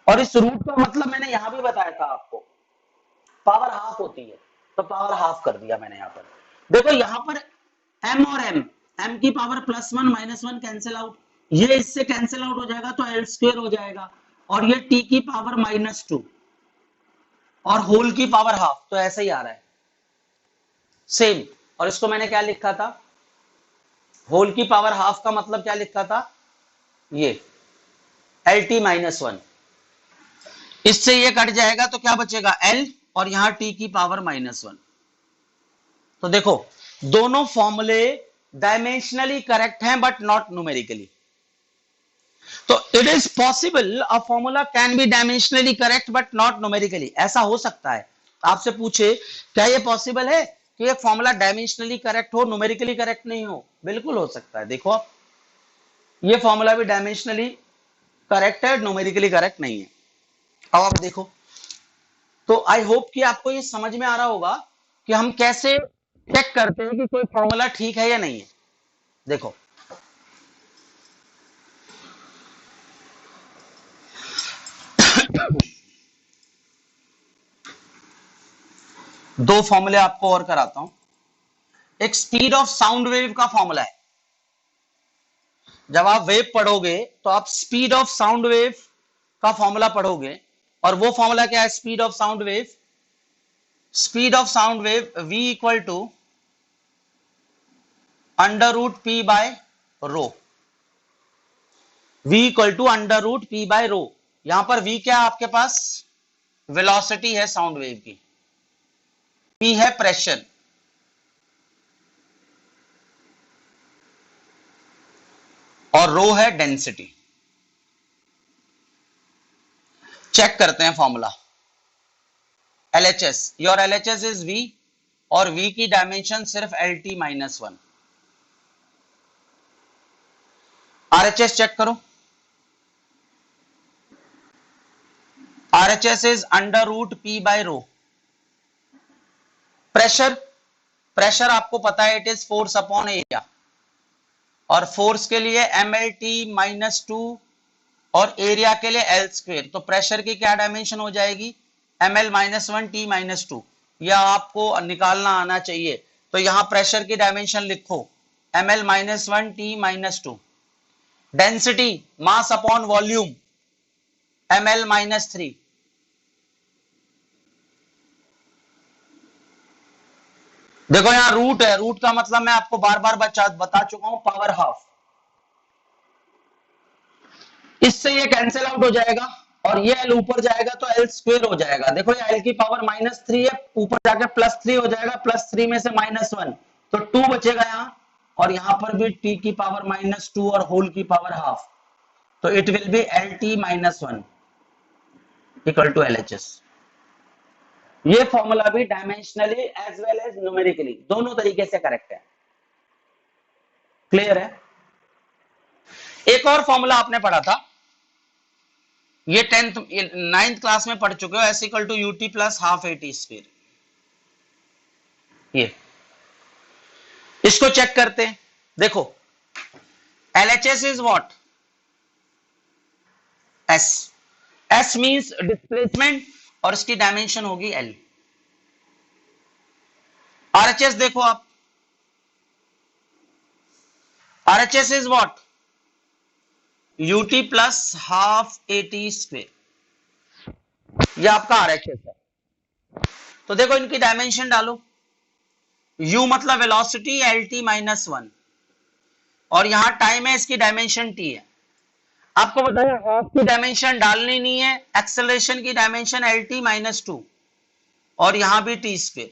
Speaker 1: और इस रूट का मतलब मैंने यहां भी बताया था आपको, पावर हाफ होती है, तो पावर हाफ कर दिया मैंने यहां पर। देखो यहां पर एम और एम की power plus one minus one cancel out, ये इससे कैंसिल आउट हो जाएगा तो एल स्क्वेयर हो जाएगा, और ये टी की पावर माइनस टू और होल की पावर हाफ, तो ऐसा ही आ रहा है सेम। और इसको मैंने क्या लिखा था, होल की पावर हाफ का मतलब क्या लिखा था, ये एल टी माइनस वन। इससे ये कट जाएगा तो क्या बचेगा, एल और यहां टी की पावर माइनस वन। तो देखो दोनों फॉर्मूले डायमेंशनली करेक्ट हैं बट नॉट न्यूमेरिकली। तो it is possible a formula can be dimensionally correct but not numerically, ऐसा हो सकता है। आपसे पूछे क्या ये पॉसिबल है कि एक फॉर्मूला डायमेंशनली करेक्ट हो न्यूमेरिकली करेक्ट नहीं हो, बिल्कुल हो सकता है। देखो ये फॉर्मूला भी डायमेंशनली करेक्ट है, न्यूमेरिकली करेक्ट नहीं है। अब आप देखो, तो आई होप कि आपको ये समझ में आ रहा होगा कि हम कैसे चेक करते हैं कि कोई फॉर्मूला ठीक है या नहीं है। देखो दो फॉर्मूले आपको और कराता हूं। एक स्पीड ऑफ साउंड वेव का फॉर्मूला है। जब आप वेव पढ़ोगे तो आप स्पीड ऑफ साउंड वेव का फॉर्मूला पढ़ोगे, और वो फॉर्मूला क्या है, speed of sound wave, speed of sound wave v equal to under root P by rho. v equal to under root P by rho. यहां पर v क्या है आपके पास, वेलोसिटी है साउंड वेव की, p है प्रेशर, और रो है डेंसिटी। चेक करते हैं formula. LHS, your LHS is V, और V की डायमेंशन सिर्फ LT minus one. RHS check करो, RHS is under root P by rho. Pressure, pressure आपको पता है it is force upon area, और फोर्स के लिए MLT माइनस टू और एरिया के लिए L स्क्वेयर। तो प्रेशर की क्या डायमेंशन हो जाएगी, ML minus one T minus to, यह आपको निकालना आना चाहिए। तो यहां प्रेशर की डायमेंशन लिखो, ML minus one T minus to. Density mass upon volume, ML minus three. देखो यहां रूट है, रूट का मतलब मैं आपको बार बार बता चुका हूं, पावर हाफ। इससे ये कैंसिल आउट हो जाएगा, और ये एल ऊपर जाएगा तो एल स्क्वेयर हो जाएगा। देखो ये एल की पावर माइनस थ्री है, ऊपर जाके प्लस थ्री हो जाएगा, प्लस थ्री में से माइनस वन, तो टू बचेगा यहां, और यहां पर भी टी की पावर माइनस टू और होल की पावर हाफ, तो it will be L T minus one equal to L H S. ये फॉर्मूला भी dimensionally as well as numerically दोनों तरीके से करेक्ट है। क्लियर है? एक और फॉर्मूला आपने पढ़ा था, ये टेंथ नाइन्थ क्लास में पढ़ चुके हो, S equal to UT plus half AT square. ये इसको चेक करते हैं। देखो LHS is what, S, S means displacement, और इसकी डायमेंशन होगी L। RHS देखो आप, RHS is what, UT plus half AT square, ये आपका आरएचएस है। तो देखो इनकी डायमेंशन डालो, u मतलब velocity, L T minus one, और यहां टाइम है, इसकी डायमेंशन टी है। आपको बताया हाफ की डायमेंशन डालनी नहीं है, एक्सेलरेशन की dimension L T minus two, और यहां भी टी स्क्वेयर।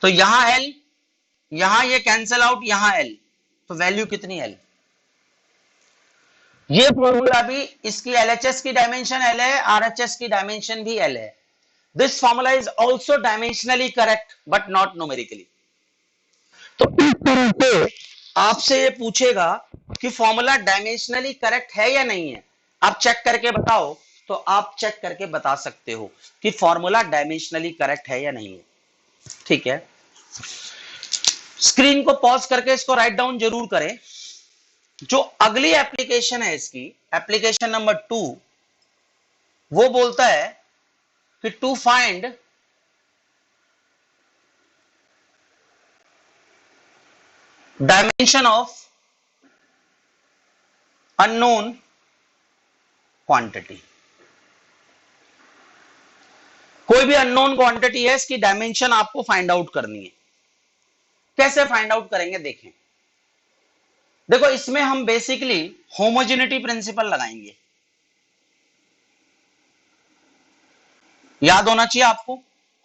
Speaker 1: तो यहां एल, यहां ये कैंसल आउट, यहां एल, तो वैल्यू कितनी एल। ये फॉर्मूला भी, इसकी एलएचएस की डायमेंशन एल है, आरएचएस की डायमेंशन भी एल है। This formula is also dimensionally correct but not numerically. तो इस तरह से आपसे ये पूछेगा कि फॉर्मूला डायमेंशनली करेक्ट है या नहीं है, आप चेक करके बताओ। तो आप चेक करके बता सकते हो कि फॉर्मूला डायमेंशनली करेक्ट है या नहीं है। ठीक है, स्क्रीन को पॉज करके इसको राइट डाउन जरूर करें। जो अगली एप्लीकेशन है इसकी, एप्लीकेशन नंबर 2, वो बोलता है कि to find dimension of unknown quantity. कोई भी अननोन क्वांटिटी है, इसकी डायमेंशन आपको फाइंड आउट करनी है। कैसे फाइंड आउट करेंगे देखें। देखो इसमें हम बेसिकली होमोजेनिटी प्रिंसिपल लगाएंगे, याद होना चाहिए आपको।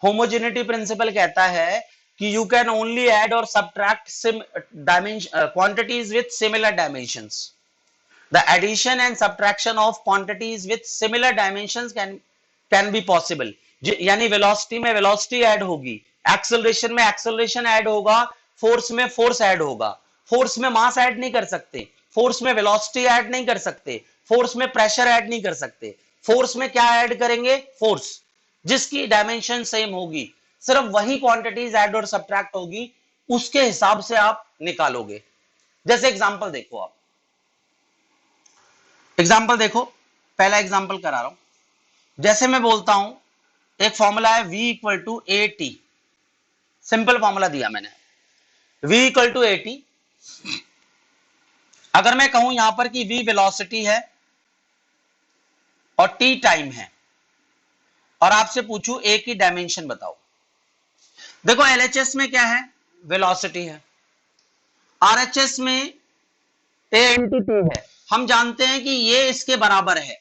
Speaker 1: होमोजेनिटी प्रिंसिपल कहता है कि यू कैन ओनली ऐड और subtract dimension quantities with similar dimensions. The addition and subtraction of quantities with similar dimensions can be possible. यानी वेलोसिटी में वेलोसिटी ऐड होगी, एक्सेलरेशन में एक्सेलरेशन ऐड होगा, फोर्स में फोर्स ऐड होगा। फोर्स में मास ऐड नहीं कर सकते, फोर्स में वेलोसिटी ऐड नहीं कर सकते, फोर्स में प्रेशर ऐड नहीं कर सकते। फोर्स में क्या ऐड करेंगे, फोर्स जिसकी डायमेंशन सेम होगी, सिर्फ वही क्वांटिटीज ऐड और सब्ट्रैक्ट होगी, उसके हिसाब से आप निकालोगे। जैसे एग्जांपल देखो, आप एग्जांपल देखो, पहला एग्जांपल करा रहा हूं। जैसे मैं बोलता हूं एक फॉर्मूला है v equal to A T, simple formula दिया मैंने, v equal to A T. अगर मैं कहूं यहां पर कि v वेलोसिटी है और t टाइम है, और आपसे पूछूं a की डायमेंशन बताओ। देखो एलएचएस में क्या है, वेलोसिटी है, आरएचएस में a इंटू टी है। हम जानते हैं कि ये इसके बराबर है,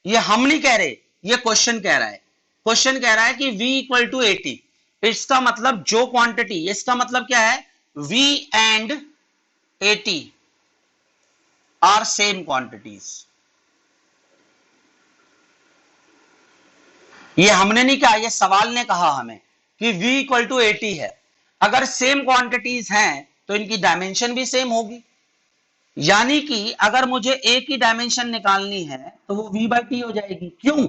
Speaker 1: ये हम नहीं कह रहे, ये क्वेश्चन कह रहा है। क्वेश्चन कह रहा है कि v इक्वल टू 80, इसका मतलब जो क्वांटिटी, इसका मतलब क्या है, v and 80 are same quantities. ये हमने नहीं कहा, ये सवाल ने कहा हमें कि v इक्वल टू 80 है। अगर सेम क्वांटिटीज हैं तो इनकी डायमेंशन भी सेम होगी। यानी कि अगर मुझे a की डायमेंशन निकालनी है तो वो v बाई टी हो जाएगी। क्यों?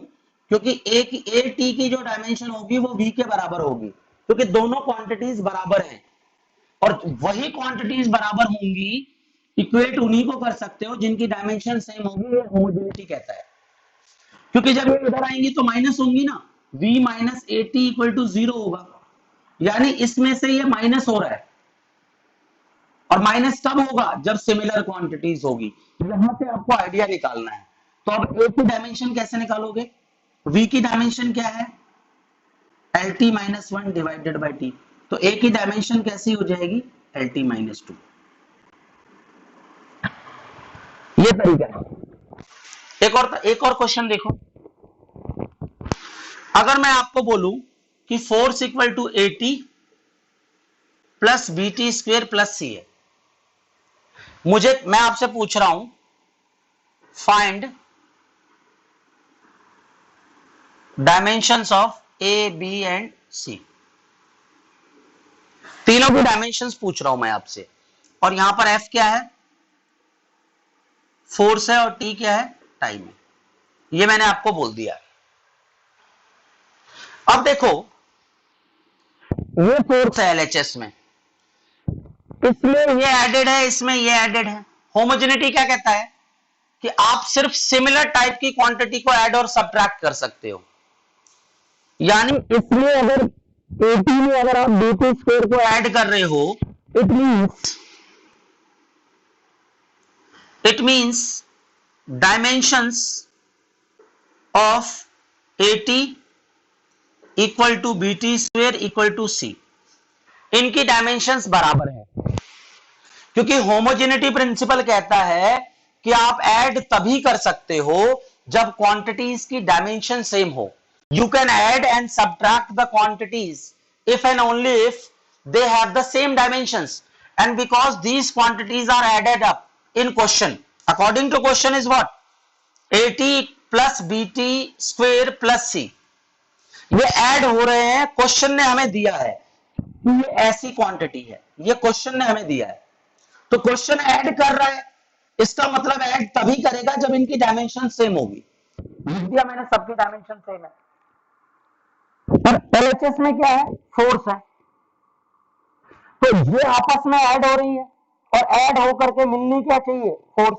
Speaker 1: क्योंकि a t की जो डायमेंशन होगी वो v के बराबर होगी, क्योंकि दोनों क्वांटिटीज बराबर हैं। और वही क्वांटिटीज बराबर होंगी, इक्वेट उन्हीं को कर सकते हो जिनकी डायमेंशन सेम होगी, ये होमोजेनिटी कहता है। क्योंकि जब ये इधर आएंगी तो माइनस होंगी ना, v minus A T equal to 0 होगा, यानी इसमें से ये माइनस हो रहा है। और माइनस कब होगा, जब सिमिलर क्वांटिटीज होगी। यहां से आपको आइडिया निकालना है। तो अब a की डायमेंशन कैसे निकालोगे, v की डायमेंशन क्या है, L T minus one divided by T. तो a की डायमेंशन कैसी हो जाएगी, एल टी माइनस टू। ये तरीका है। एक और क्वेश्चन देखो। अगर मैं आपको बोलूं कि force equal to 80 plus B T square plus C है, मैं आपसे पूछ रहा हूं find dimensions of A B and C. तीनों की डायमेंशंस पूछ रहा हूं मैं आपसे, और यहां पर एफ क्या है, फोर्स है, और टी क्या है, टाइम है। ये मैंने आपको बोल दिया। अब देखो ये फोर्स है एलएचएस में, इसमें ये एडेड है, इसमें ये एडेड है। होमोजेनिटी क्या कहता है कि आप सिर्फ सिमिलर टाइप की क्वांटिटी को ऐड और सब्ट्रैक्ट कर सकते हो। यानी इसमें अगर 80 में अगर आप bt स्क्वायर को ऐड कर रहे हो, it means It means dimensions of AT equal to BT square equal to C. इनकी डायमेंशंस बराबर है, क्योंकि होमोजेनिटी प्रिंसिपल कहता है कि आप ऐड तभी कर सकते हो जब क्वांटिटीज की डायमेंशन सेम हो. You can add and subtract the quantities if and only if they have the same dimensions, and because these quantities are added up in question, according to question is what AT plus BT square plus C, ये ऐड हो रहे हैं. क्वेश्चन ने हमें दिया है कि ये ऐसी क्वांटिटी है, ये क्वेश्चन ने हमें दिया है, तो क्वेश्चन ऐड कर रहा है, इसका मतलब ऐड तभी करेगा जब इनकी डायमेंशन सेम होगी. लिख दिया मैंने, सबकी डायमेंशन सेम है. पर LHS में क्या है, फोर्स है, तो ये आपस में ऐड हो रही है और ऐड होकर के मिलनी क्या चाहिए, फोर्स.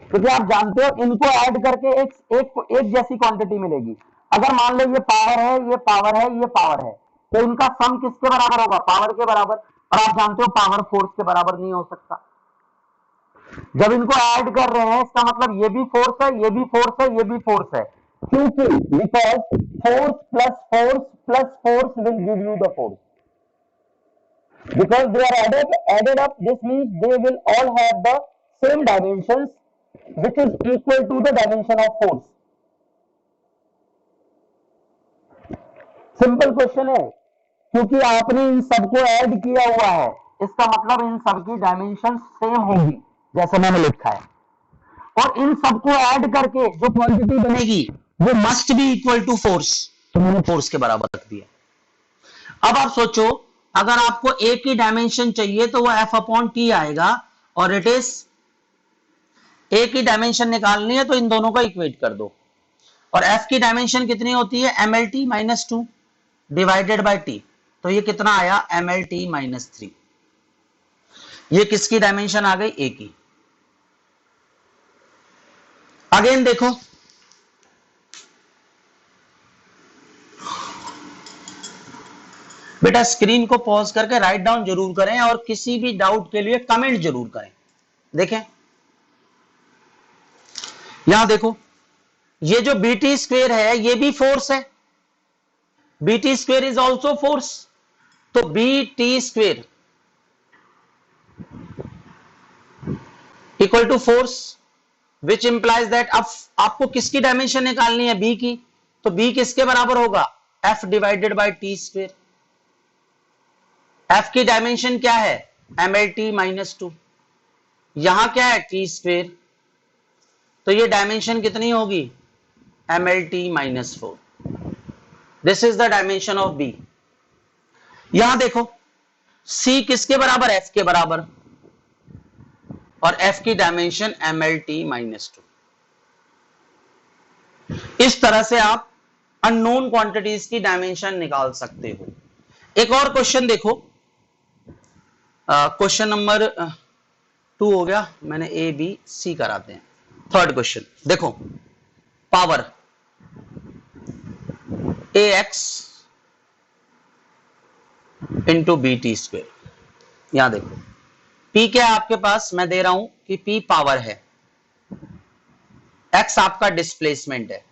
Speaker 1: क्योंकि आप जानते हो इनको ऐड करके एक जैसी क्वांटिटी मिलेगी. अगर मान लो ये पावर है, ये पावर है, ये पावर है, तो इनका सम किसके बराबर होगा, पावर के बराबर. और आप जानते हो पावर फोर्स के बराबर नहीं हो सकता. जब इनको ऐड कर रहे हैं इसका मतलब ये भी फोर्स है, ये भी फोर्स है, ये भी फोर्स है, क्योंकि because force plus force plus force will give you the force. Because they are added up, this means they will all have the same dimensions, which is equal to the dimension of force. Simple question है, क्योंकि आपने इन सबको ऐड किया हुआ है, इसका मतलब इन सबकी डायमेंशन सेम होगी जैसे मैंने लिखा है, और इन सबको ऐड करके जो क्वांटिटी बनेगी वो must be equal to force, तो मैंने फोर्स के बराबर रख दिया. अब आप सोचो, अगर आपको ए की डायमेंशन चाहिए तो वो एफ अपॉन टी आएगा, और इट इज ए की डायमेंशन निकालनी है तो इन दोनों का इक्वेट कर दो, और एफ की डायमेंशन कितनी होती है, M L T minus two divided by T, तो ये कितना आया, M L T minus three. ये किसकी डायमेंशन आ गई, ए की. अगेन देखो, बेटा स्क्रीन को पॉज करके राइट डाउन जरूर करें, और किसी भी डाउट के लिए कमेंट जरूर करें. देखें यहां देखो, ये जो बीटी स्क्वेयर है ये भी फोर्स है, BT square is also force, तो BT square equal to force, which implies that अब आपको किसकी डायमेंशन निकालनी है, बी की, तो बी किसके बराबर होगा, F divided by T square. F की डायमेंशन क्या है, M L T minus two, यहां क्या है, टी स्क्वेयर, तो ये डायमेंशन कितनी होगी, M L T minus four. This is the dimension of B. यहां देखो सी किसके बराबर, एफ के बराबर, और एफ की dimension M L T minus two. इस तरह से आप अननोन क्वांटिटीज की डायमेंशन निकाल सकते हो. एक और क्वेश्चन देखो, क्वेश्चन नंबर 2 हो गया, मैंने ए बी सी कराते हैं. थर्ड क्वेश्चन देखो, power A X into B T square. यहां देखो P क्या है आपके पास, मैं दे रहा हूं कि P पावर है, X आपका डिस्प्लेसमेंट है.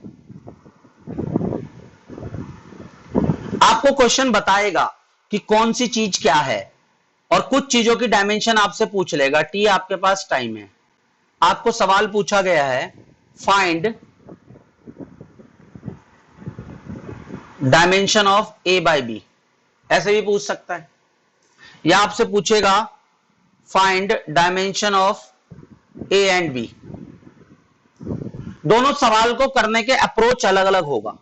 Speaker 1: आपको क्वेश्चन बताएगा कि कौन सी चीज क्या है, और कुछ चीजों की डायमेंशन आपसे पूछ लेगा. T आपके पास टाइम है, आपको सवाल पूछा गया है find dimension of A by B, ऐसे भी पूछ सकता है, या आपसे पूछेगा find dimension of A and B. दोनों सवाल को करने के अप्रोच अलग अलग होगा.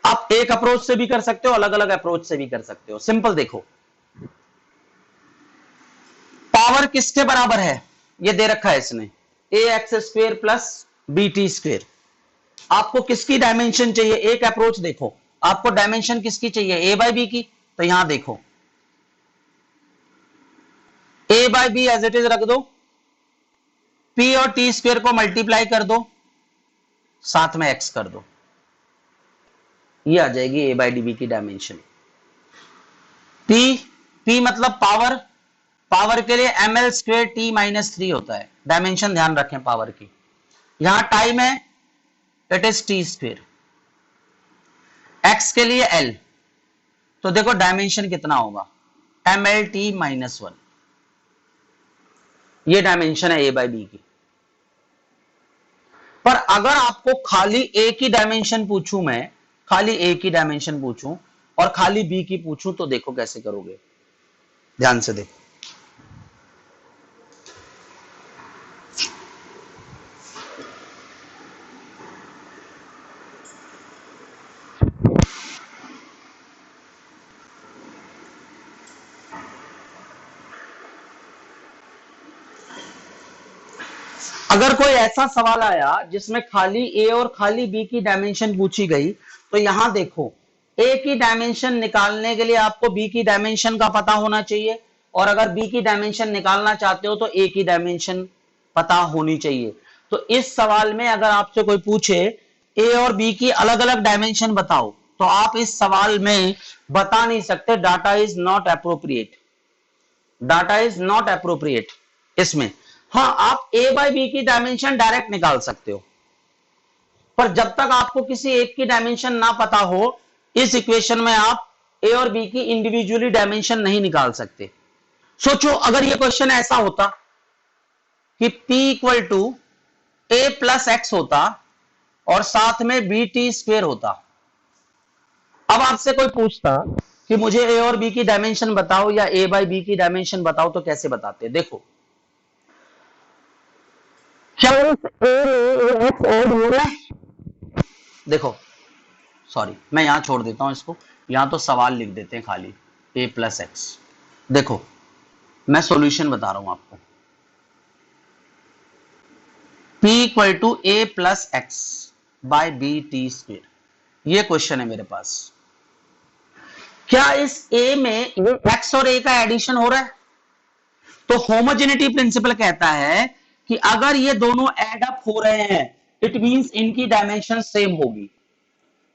Speaker 1: आप एक अप्रोच से भी कर सकते हो, अलग अलग अप्रोच से भी कर सकते हो. सिंपल देखो, पावर किसके बराबर है, ये दे रखा है इसने, A X square plus B T square. आपको किसकी डायमेंशन चाहिए, एक अप्रोच देखो, आपको डायमेंशन किसकी चाहिए, ए बाई बी की, तो यहां देखो A by B as it is रख दो, पी और टी स्क्वेयर को मल्टीप्लाई कर दो, साथ में एक्स कर दो, ये आ जाएगी ए बाई डी बी की डायमेंशन. पी मतलब पावर, पावर के लिए ml²t-3 होता है, डायमेंशन ध्यान रखें पावर की। यहां टाइम है, इट इज t²। x के लिए l, तो देखो डायमेंशन कितना होगा, mlt-1। ये डायमेंशन है a बाई बी की। पर अगर आपको खाली a की डायमेंशन पूछूं, मैं खाली a की डायमेंशन पूछूं और खाली b की पूछूं, तो देखो कैसे करोगे, ध्यान से देखो। अगर कोई ऐसा सवाल आया जिसमें खाली a और खाली b की डायमेंशन पूछी गई, तो यहां देखो a की डायमेंशन निकालने के लिए आपको b की डायमेंशन का पता होना चाहिए, और अगर b की डायमेंशन निकालना चाहते हो तो a की डायमेंशन पता होनी चाहिए। तो इस सवाल में अगर आपसे कोई पूछे a और b की अलग अलग डायमेंशन बताओ, तो आप इस सवाल में बता नहीं सकते, data is not appropriate, data is not appropriate इसमें। हाँ, आप a बाई बी की डायमेंशन डायरेक्ट निकाल सकते हो, पर जब तक आपको किसी एक की डायमेंशन ना पता हो, इस इक्वेशन में आप a और b की इंडिविजुअली डायमेंशन नहीं निकाल सकते। सोचो अगर ये क्वेश्चन ऐसा होता कि p equal to a plus X होता और साथ में bt² होता। अब आपसे कोई पूछता कि मुझे a और b की डायमेंशन बताओ या a बाई बी की डायमेंशन बताओ, तो कैसे बताते? देखो, क्या एक्स ऐड हो रहा है? देखो, सॉरी मैं यहां छोड़ देता हूं इसको, यहां तो सवाल लिख देते हैं खाली a प्लस एक्स। देखो मैं सॉल्यूशन बता रहा हूं आपको, p equal to a plus X by bt², ये क्वेश्चन है मेरे पास। क्या इस a में x और a का एडिशन हो रहा है? तो होमोजेनिटी प्रिंसिपल कहता है कि अगर ये दोनों एड अप हो रहे हैं, इट मींस इनकी डायमेंशन सेम होगी।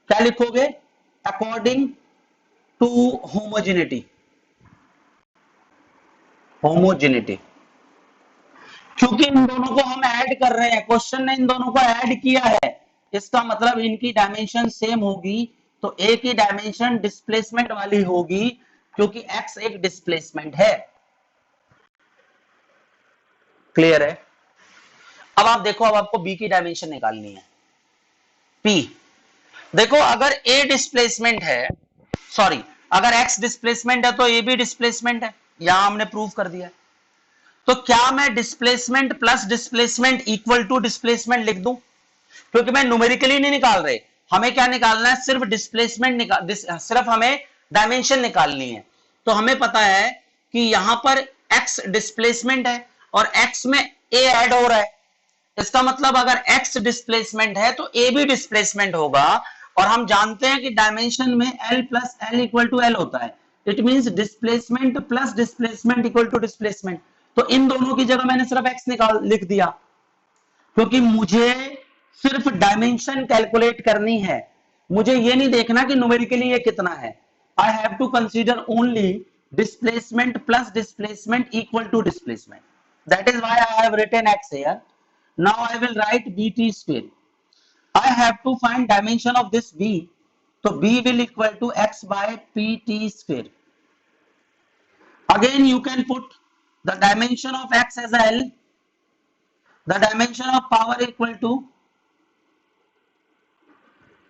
Speaker 1: क्या लिखोगे? अकॉर्डिंग टू होमोजेनिटी, होमोजेनिटी, क्योंकि इन दोनों को हम ऐड कर रहे हैं, क्वेश्चन ने इन दोनों को ऐड किया है, इसका मतलब इनकी डायमेंशन सेम होगी। तो ए की डायमेंशन डिस्प्लेसमेंट वाली होगी, क्योंकि एक्स एक डिस्प्लेसमेंट है। क्लियर है? अब आप देखो, अब आपको बी की डायमेंशन निकालनी है। पी, देखो अगर ए डिस्प्लेसमेंट है, सॉरी अगर एक्स डिस्प्लेसमेंट है तो ए भी डिस्प्लेसमेंट है, यहां हमने प्रूव कर दिया। तो क्या मैं displacement plus displacement equal to displacement लिख दूं? क्योंकि मैं न्यूमेरिकली नहीं निकाल रहे, हमें क्या निकालना है, सिर्फ डिस्प्लेसमेंट सिर्फ हमें डायमेंशन निकालनी है। तो हमें पता है कि यहां पर x डिस्प्लेसमेंट है और x में a ऐड हो रहा है, इसका मतलब अगर x डिस्प्लेसमेंट है तो a भी डिस्प्लेसमेंट होगा, और हम जानते हैं कि डायमेंशन में l plus L equal to L होता है। It means displacement plus displacement equal to displacement. तो इन दोनों की जगह मैंने सिर्फ x निकाल लिख दिया, क्योंकि मुझे सिर्फ डायमेंशन कैलकुलेट करनी है, मुझे ये नहीं देखना कि न्यूमेरिकली ये कितना है। I have to consider only displacement plus displacement equal to displacement. That is why I have written x here. Now I will write bt². I have to find dimension of this b. So b will equal to x by pt². Again you can put the dimension of x as L. The dimension of power equal to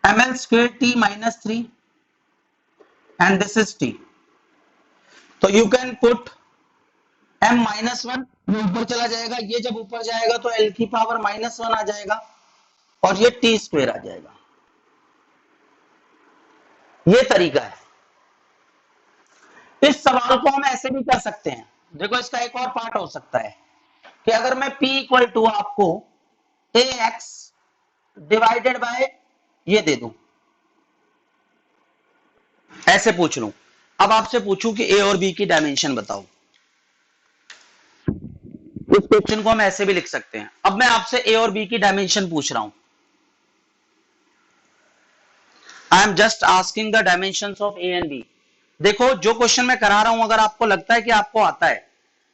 Speaker 1: ml² t-3, and this is t. So you can put m-1, ये ऊपर चला जाएगा, ये जब ऊपर जाएगा तो l की पावर -1 आ जाएगा और ये t² आ जाएगा। ये तरीका है। इस सवाल को हम ऐसे भी कर सकते हैं। देखो इसका एक और पार्ट हो सकता है कि अगर मैं p इक्वल टू आपको ax डिवाइडेड बाय ये दे दूं, ऐसे पूछ लूं, अब आपसे पूछूं कि a और b की डायमेंशन बताओ, इस क्वेश्चन को हम ऐसे भी लिख सकते हैं। अब मैं आपसे a और b की डायमेंशन पूछ रहा हूं, I am just asking the dimensions of a and b। देखो जो क्वेश्चन मैं करा रहा हूं, अगर आपको लगता है कि आपको आता है,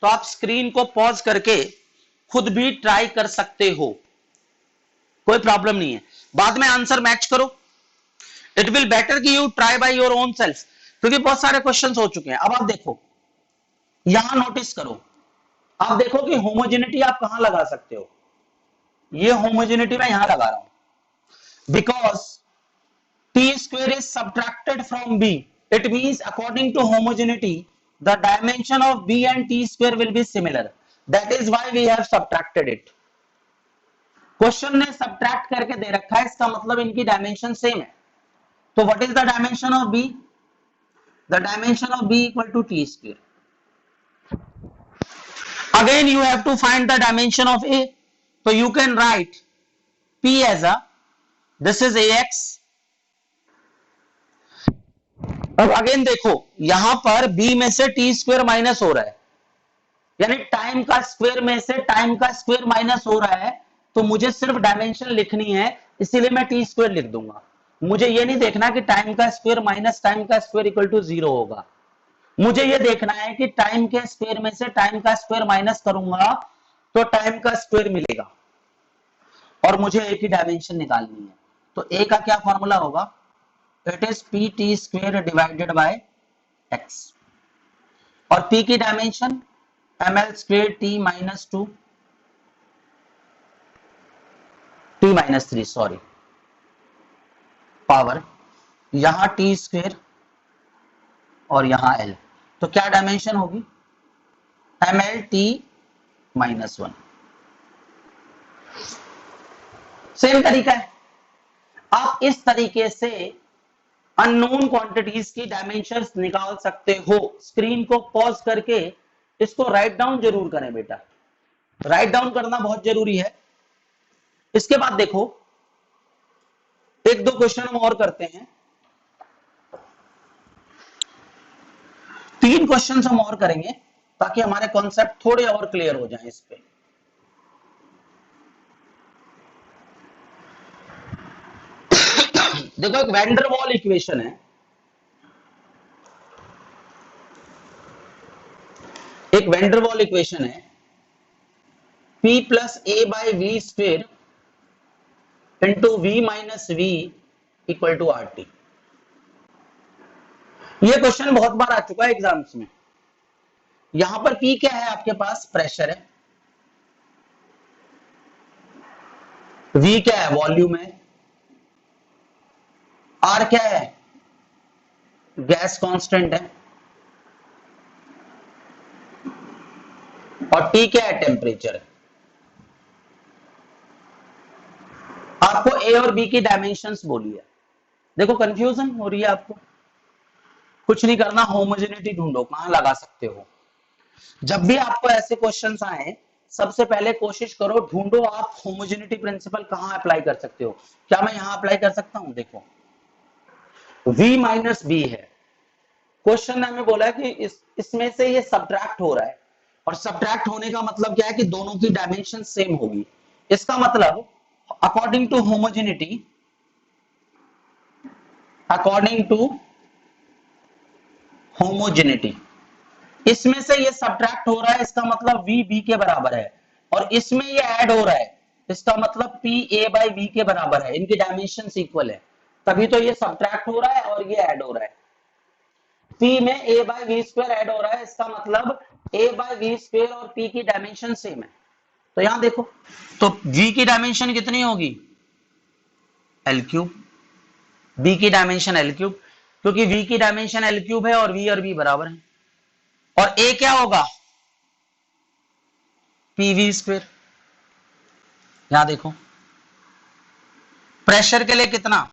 Speaker 1: तो आप स्क्रीन को पॉज करके खुद भी ट्राई कर सकते हो, कोई प्रॉब्लम नहीं है। बाद में आंसर मैच करो। इट विल बेटर कि you try by your own self, क्योंकि बहुत सारे क्वेश्चंस हो चुके हैं। अब आप देखो, यहां नोटिस करो, आप देखो कि होमोजेनिटी आप कहां लगा सकते हो। ये होमोजेनिटी मैं यहां लगा रहा हूं, because T square is subtracted from B, it means according to homogeneity the dimension of B and T square will be similar, that is why we have subtracted it. Question ने सब्ट्रैक्ट करके दे रखा है, इसका मतलब इनकी डायमेंशन सेम है। तो what is the dimension of B? The dimension of B equal to T square. Again you have to find the dimension of A, so you can write P as a, this is AX। अब अगेन देखो, यहां पर B में से टी स्क्वेयर माइनस हो रहा है, यानी टाइम का स्क्वेयर में से टाइम का स्क्वेयर माइनस हो रहा है, तो मुझे सिर्फ डायमेंशन लिखनी है, इसीलिए मैं टी स्क्वेयर लिख दूंगा। मुझे ये नहीं देखना कि टाइम का स्क्वेयर माइनस टाइम का स्क्वेयर इक्वल टू 0 होगा। मुझे ये देखना है कि टाइम के स्क्वायर में से टाइम का स्क्वायर माइनस करूंगा तो टाइम का स्क्वायर मिलेगा, और मुझे ए की डायमेंशन निकालनी है। तो ए का क्या फॉर्मूला होगा? It is P T square divided by X, और पी की dimension M L square T minus 2 T minus 3 sorry, power यहां टी स्क्वेयर और यहां एल, तो क्या डायमेंशन होगी? M L T minus 1। Same तरीका है, आप इस तरीके से अननोन क्वांटिटीज की डायमेंशंस निकाल सकते हो। स्क्रीन को पॉज करके इसको राइट डाउन जरूर करें बेटा, राइट डाउन करना बहुत जरूरी है। इसके बाद देखो, एक दो क्वेश्चन हम और करते हैं, 3 क्वेश्चन हम और करेंगे ताकि हमारे कॉन्सेप्ट थोड़े और क्लियर हो जाएं इस पे। देखो, एक वैंडरवॉल इक्वेशन है, एक वैंडरवॉल इक्वेशन है, P plus A by V square into V minus V equal to R T. ये क्वेश्चन बहुत बार आ चुका है एग्जाम्स में। यहां पर P क्या है आपके पास? प्रेशर है। V क्या है? वॉल्यूम है। R क्या है? गैस कांस्टेंट है। और T क्या है? टेम्परेचर है। आपको A और B की डायमेंशंस बोली है। देखो, कंफ्यूजन हो रही है आपको? कुछ नहीं करना, होमोजेनिटी ढूंढो कहां लगा सकते हो। जब भी आपको ऐसे क्वेश्चंस आए, सबसे पहले कोशिश करो ढूंढो आप होमोजेनिटी प्रिंसिपल कहां अप्लाई कर सकते हो। क्या मैं यहां अप्लाई कर सकता हूं? देखो, V माइनस बी है, क्वेश्चन ने हमें बोला है कि इसमें से ये सब्ट्रैक्ट हो रहा है, और सब्ट्रैक्ट होने का मतलब क्या है कि दोनों की डायमेंशन सेम होगी। इसका मतलब according to homogeneity, according to homogeneity, इसमें से ये सब्ट्रैक्ट हो रहा है, इसका मतलब V B के बराबर है, और इसमें ये ऐड हो रहा है, इसका मतलब P A बाई V के बराबर है। इनकी डायमेंशन इक्वल है, तभी तो ये सब्ट्रैक्ट हो रहा है और ये ऐड हो रहा है। P में A by V square add हो रहा है, इसका मतलब A बाई वी स्क्वायर और P की डायमेंशन सेम है। तो यहां देखो, तो V की डायमेंशन कितनी होगी? L cube. B की डायमेंशन L क्यूब, क्योंकि V की डायमेंशन L क्यूब है और V और B बराबर है। और A क्या होगा? PV square. यहां देखो, प्रेशर के लिए कितना?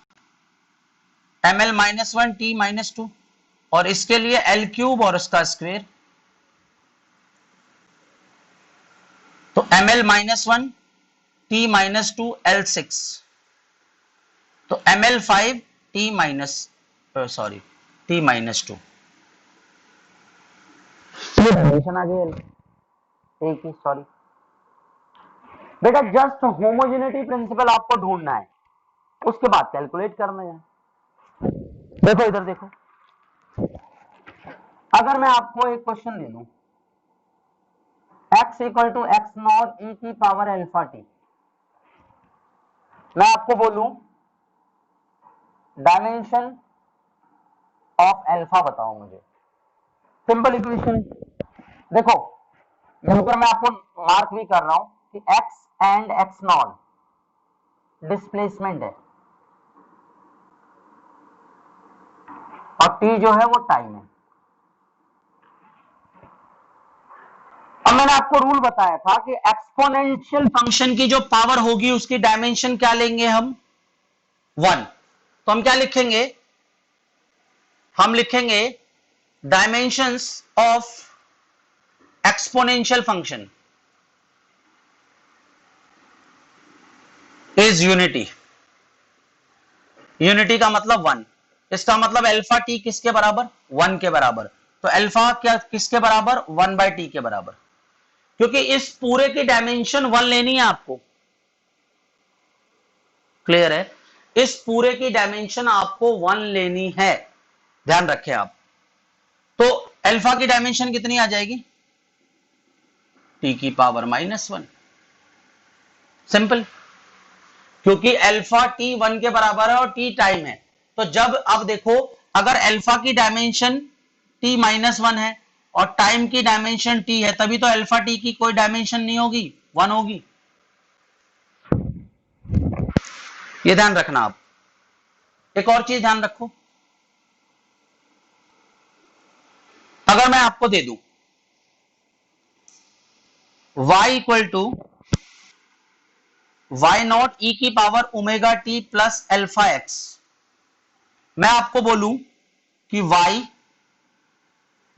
Speaker 1: ml माइनस 1 T माइनस 2, और इसके लिए L क्यूब और उसका स्क्वायर, तो ml minus 1 T minus 2 L6, तो ml 5 T minus sorry T minus 2। ये डायमेंशन आ गई एक ही, सॉरी बेटा, जस्ट होमोजेनिटी प्रिंसिपल आपको ढूंढना है, उसके बाद कैलकुलेट करना है। देखो इधर देखो, अगर मैं आपको एक क्वेश्चन दे दूं, x equal to X naught E की पावर अल्फा टी। मैं आपको बोलूं डायमेंशन ऑफ अल्फा बताओ मुझे, सिंपल इक्वेशन। देखो यहां पर मैं आपको मार्क भी कर रहा हूं कि x and x not displacement है और t जो है वो टाइम है। अब मैंने आपको रूल बताया था कि एक्सपोनेंशियल फंक्शन की जो पावर होगी उसकी डायमेंशन क्या लेंगे हम, 1। तो हम क्या लिखेंगे, हम लिखेंगे dimensions of exponential function is unity. Unity का मतलब 1, इसका मतलब अल्फा टी किसके बराबर, 1 के बराबर। तो अल्फा क्या किसके बराबर, 1/t के बराबर, क्योंकि इस पूरे की डायमेंशन 1 लेनी है आपको। क्लियर है, इस पूरे की डायमेंशन आपको 1 लेनी है, ध्यान रखें आप। तो अल्फा की डायमेंशन कितनी आ जाएगी, t की पावर -1, सिंपल। क्योंकि अल्फा टी 1 के बराबर है और t टाइम है। तो जब अब देखो, अगर अल्फा की डायमेंशन t -1 है और टाइम की डायमेंशन t है, तभी तो अल्फा टी की कोई डायमेंशन नहीं होगी, 1 होगी। ये ध्यान रखना आप। एक और चीज ध्यान रखो, अगर मैं आपको दे दूं y equal to Y naught E की power omega T plus alpha X, मैं आपको बोलूं कि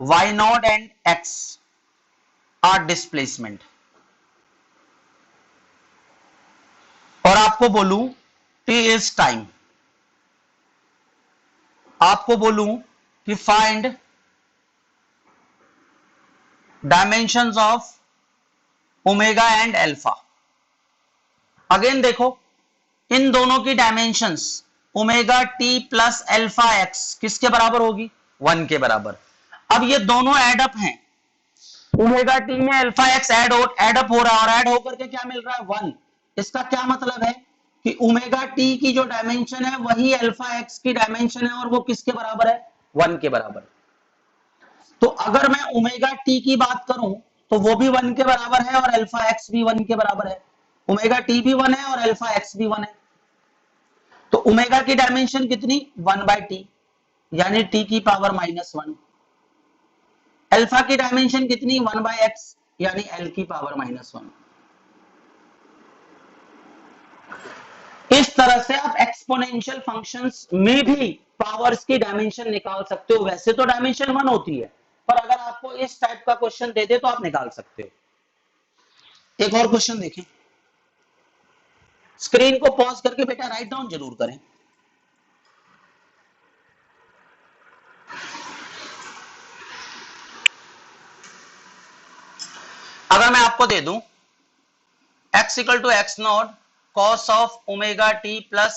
Speaker 1: y naught and x are displacement, और आपको बोलूं t इज टाइम, आपको बोलूं कि find dimensions of omega and alpha. Again देखो, इन दोनों की dimensions omega T plus alpha X किसके बराबर होगी, 1 के बराबर। अब ये दोनों एडअप हैं, ओमेगा टी में अल्फा एक्स एडअप हो रहा है और ऐड होकर के क्या मिल रहा है, 1। इसका क्या मतलब है कि ओमेगा टी की जो डायमेंशन है वही अल्फा एक्स की डायमेंशन है और वो किसके बराबर है, 1 के बराबर। तो अगर मैं ओमेगा टी की बात करूं तो वो भी 1 के बराबर है और अल्फा एक्स भी 1 के बराबर है। ओमेगा टी भी 1 है और अल्फा एक्स भी 1 है। तो ओमेगा की डायमेंशन कितनी, 1/t, यानी t की पावर -1। अल्फा की डायमेंशन कितनी, 1/x, यानी l की पावर -1। इस तरह से आप एक्सपोनेंशियल फंक्शंस में भी पावर्स की डायमेंशन निकाल सकते हो। वैसे तो डायमेंशन 1 होती है, पर अगर आपको इस टाइप का क्वेश्चन दे दे तो आप निकाल सकते हो। एक और क्वेश्चन देखें, स्क्रीन को पॉज करके बेटा राइट डाउन जरूर करें। अगर मैं आपको दे दूं x equal to X naught cos of omega T plus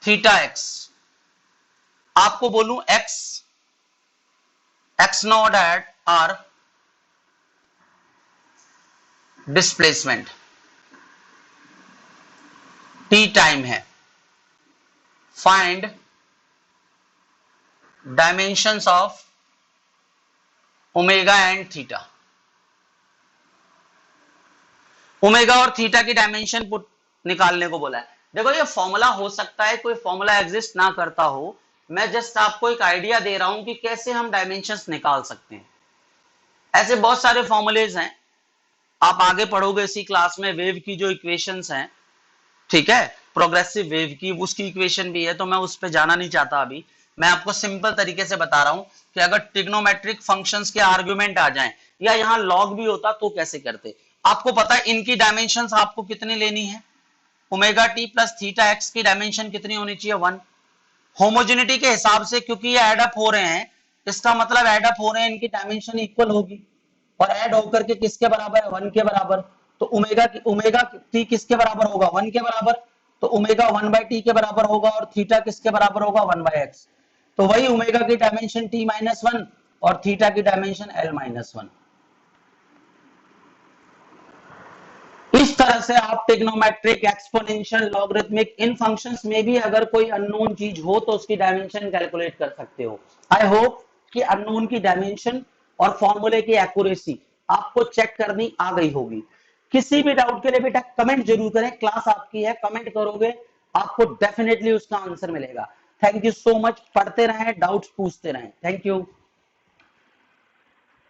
Speaker 1: theta X, आपको बोलूं X naught at are displacement, T time है, find dimensions of omega and theta. Omega और थीटा की डायमेंशन पुट निकालने को बोला है। देखो ये फॉर्मूला हो सकता है कोई फॉर्मूला एग्जिस्ट ना करता हो, मैं जस्ट आपको एक आइडिया दे रहा हूं कि कैसे हम डायमेंशंस निकाल सकते हैं। ऐसे बहुत सारे फॉर्मूलेज हैं, आप आगे पढ़ोगे इसी क्लास में। वेव की जो इक्वेशंस हैं, ठीक है, प्रोग्रेसिव वेव की उसकी इक्वेशन भी है, तो मैं उस पर जाना नहीं चाहता अभी। मैं आपको सिंपल तरीके से बता रहा हूं कि अगर ट्रिग्नोमेट्रिक फंक्शंस के आर्गुमेंट आ जाएं या यहां लॉग भी होता तो कैसे करते। आपको पता है इनकी डायमेंशंस आपको कितनी लेनी है, omega T plus theta x की डायमेंशन कितनी होनी चाहिए, 1। होमोजेनिटी के हिसाब से क्योंकि ये एडअप हो रहे हैं, इसका मतलब एडअप हो रहे हैं, इनकी डायमेंशन इक्वल होगी और ऐड होकर के किसके बराबर है, 1 के बराबर। तो ओमेगा टी किसके बराबर होगा, 1 के बराबर। तो ओमेगा 1/t के बराबर होगा और थीटा किसके बराबर होगा, 1/x। तो वही ओमेगा की डायमेंशन t-1 और थीटा की डायमेंशन l-1। तरह से आप ट्रिग्नोमेट्रिक, एक्सपोनेंशियल, लॉगरिथमिक इन फंक्शंस में भी अगर कोई अननोन चीज हो तो उसकी डायमेंशन कैलकुलेट कर सकते हो। आई होप कि अननोन की डायमेंशन और फॉर्मूले की एक्यूरेसी आपको चेक करनी आ गई होगी। किसी भी डाउट के लिए बेटा कमेंट जरूर करें, क्लास आपकी है, कमेंट करोगे आपको डेफिनेटली उसका आंसर मिलेगा। थैंक यू सो मच, पढ़ते रहें, डाउट्स पूछते रहें। Thank you.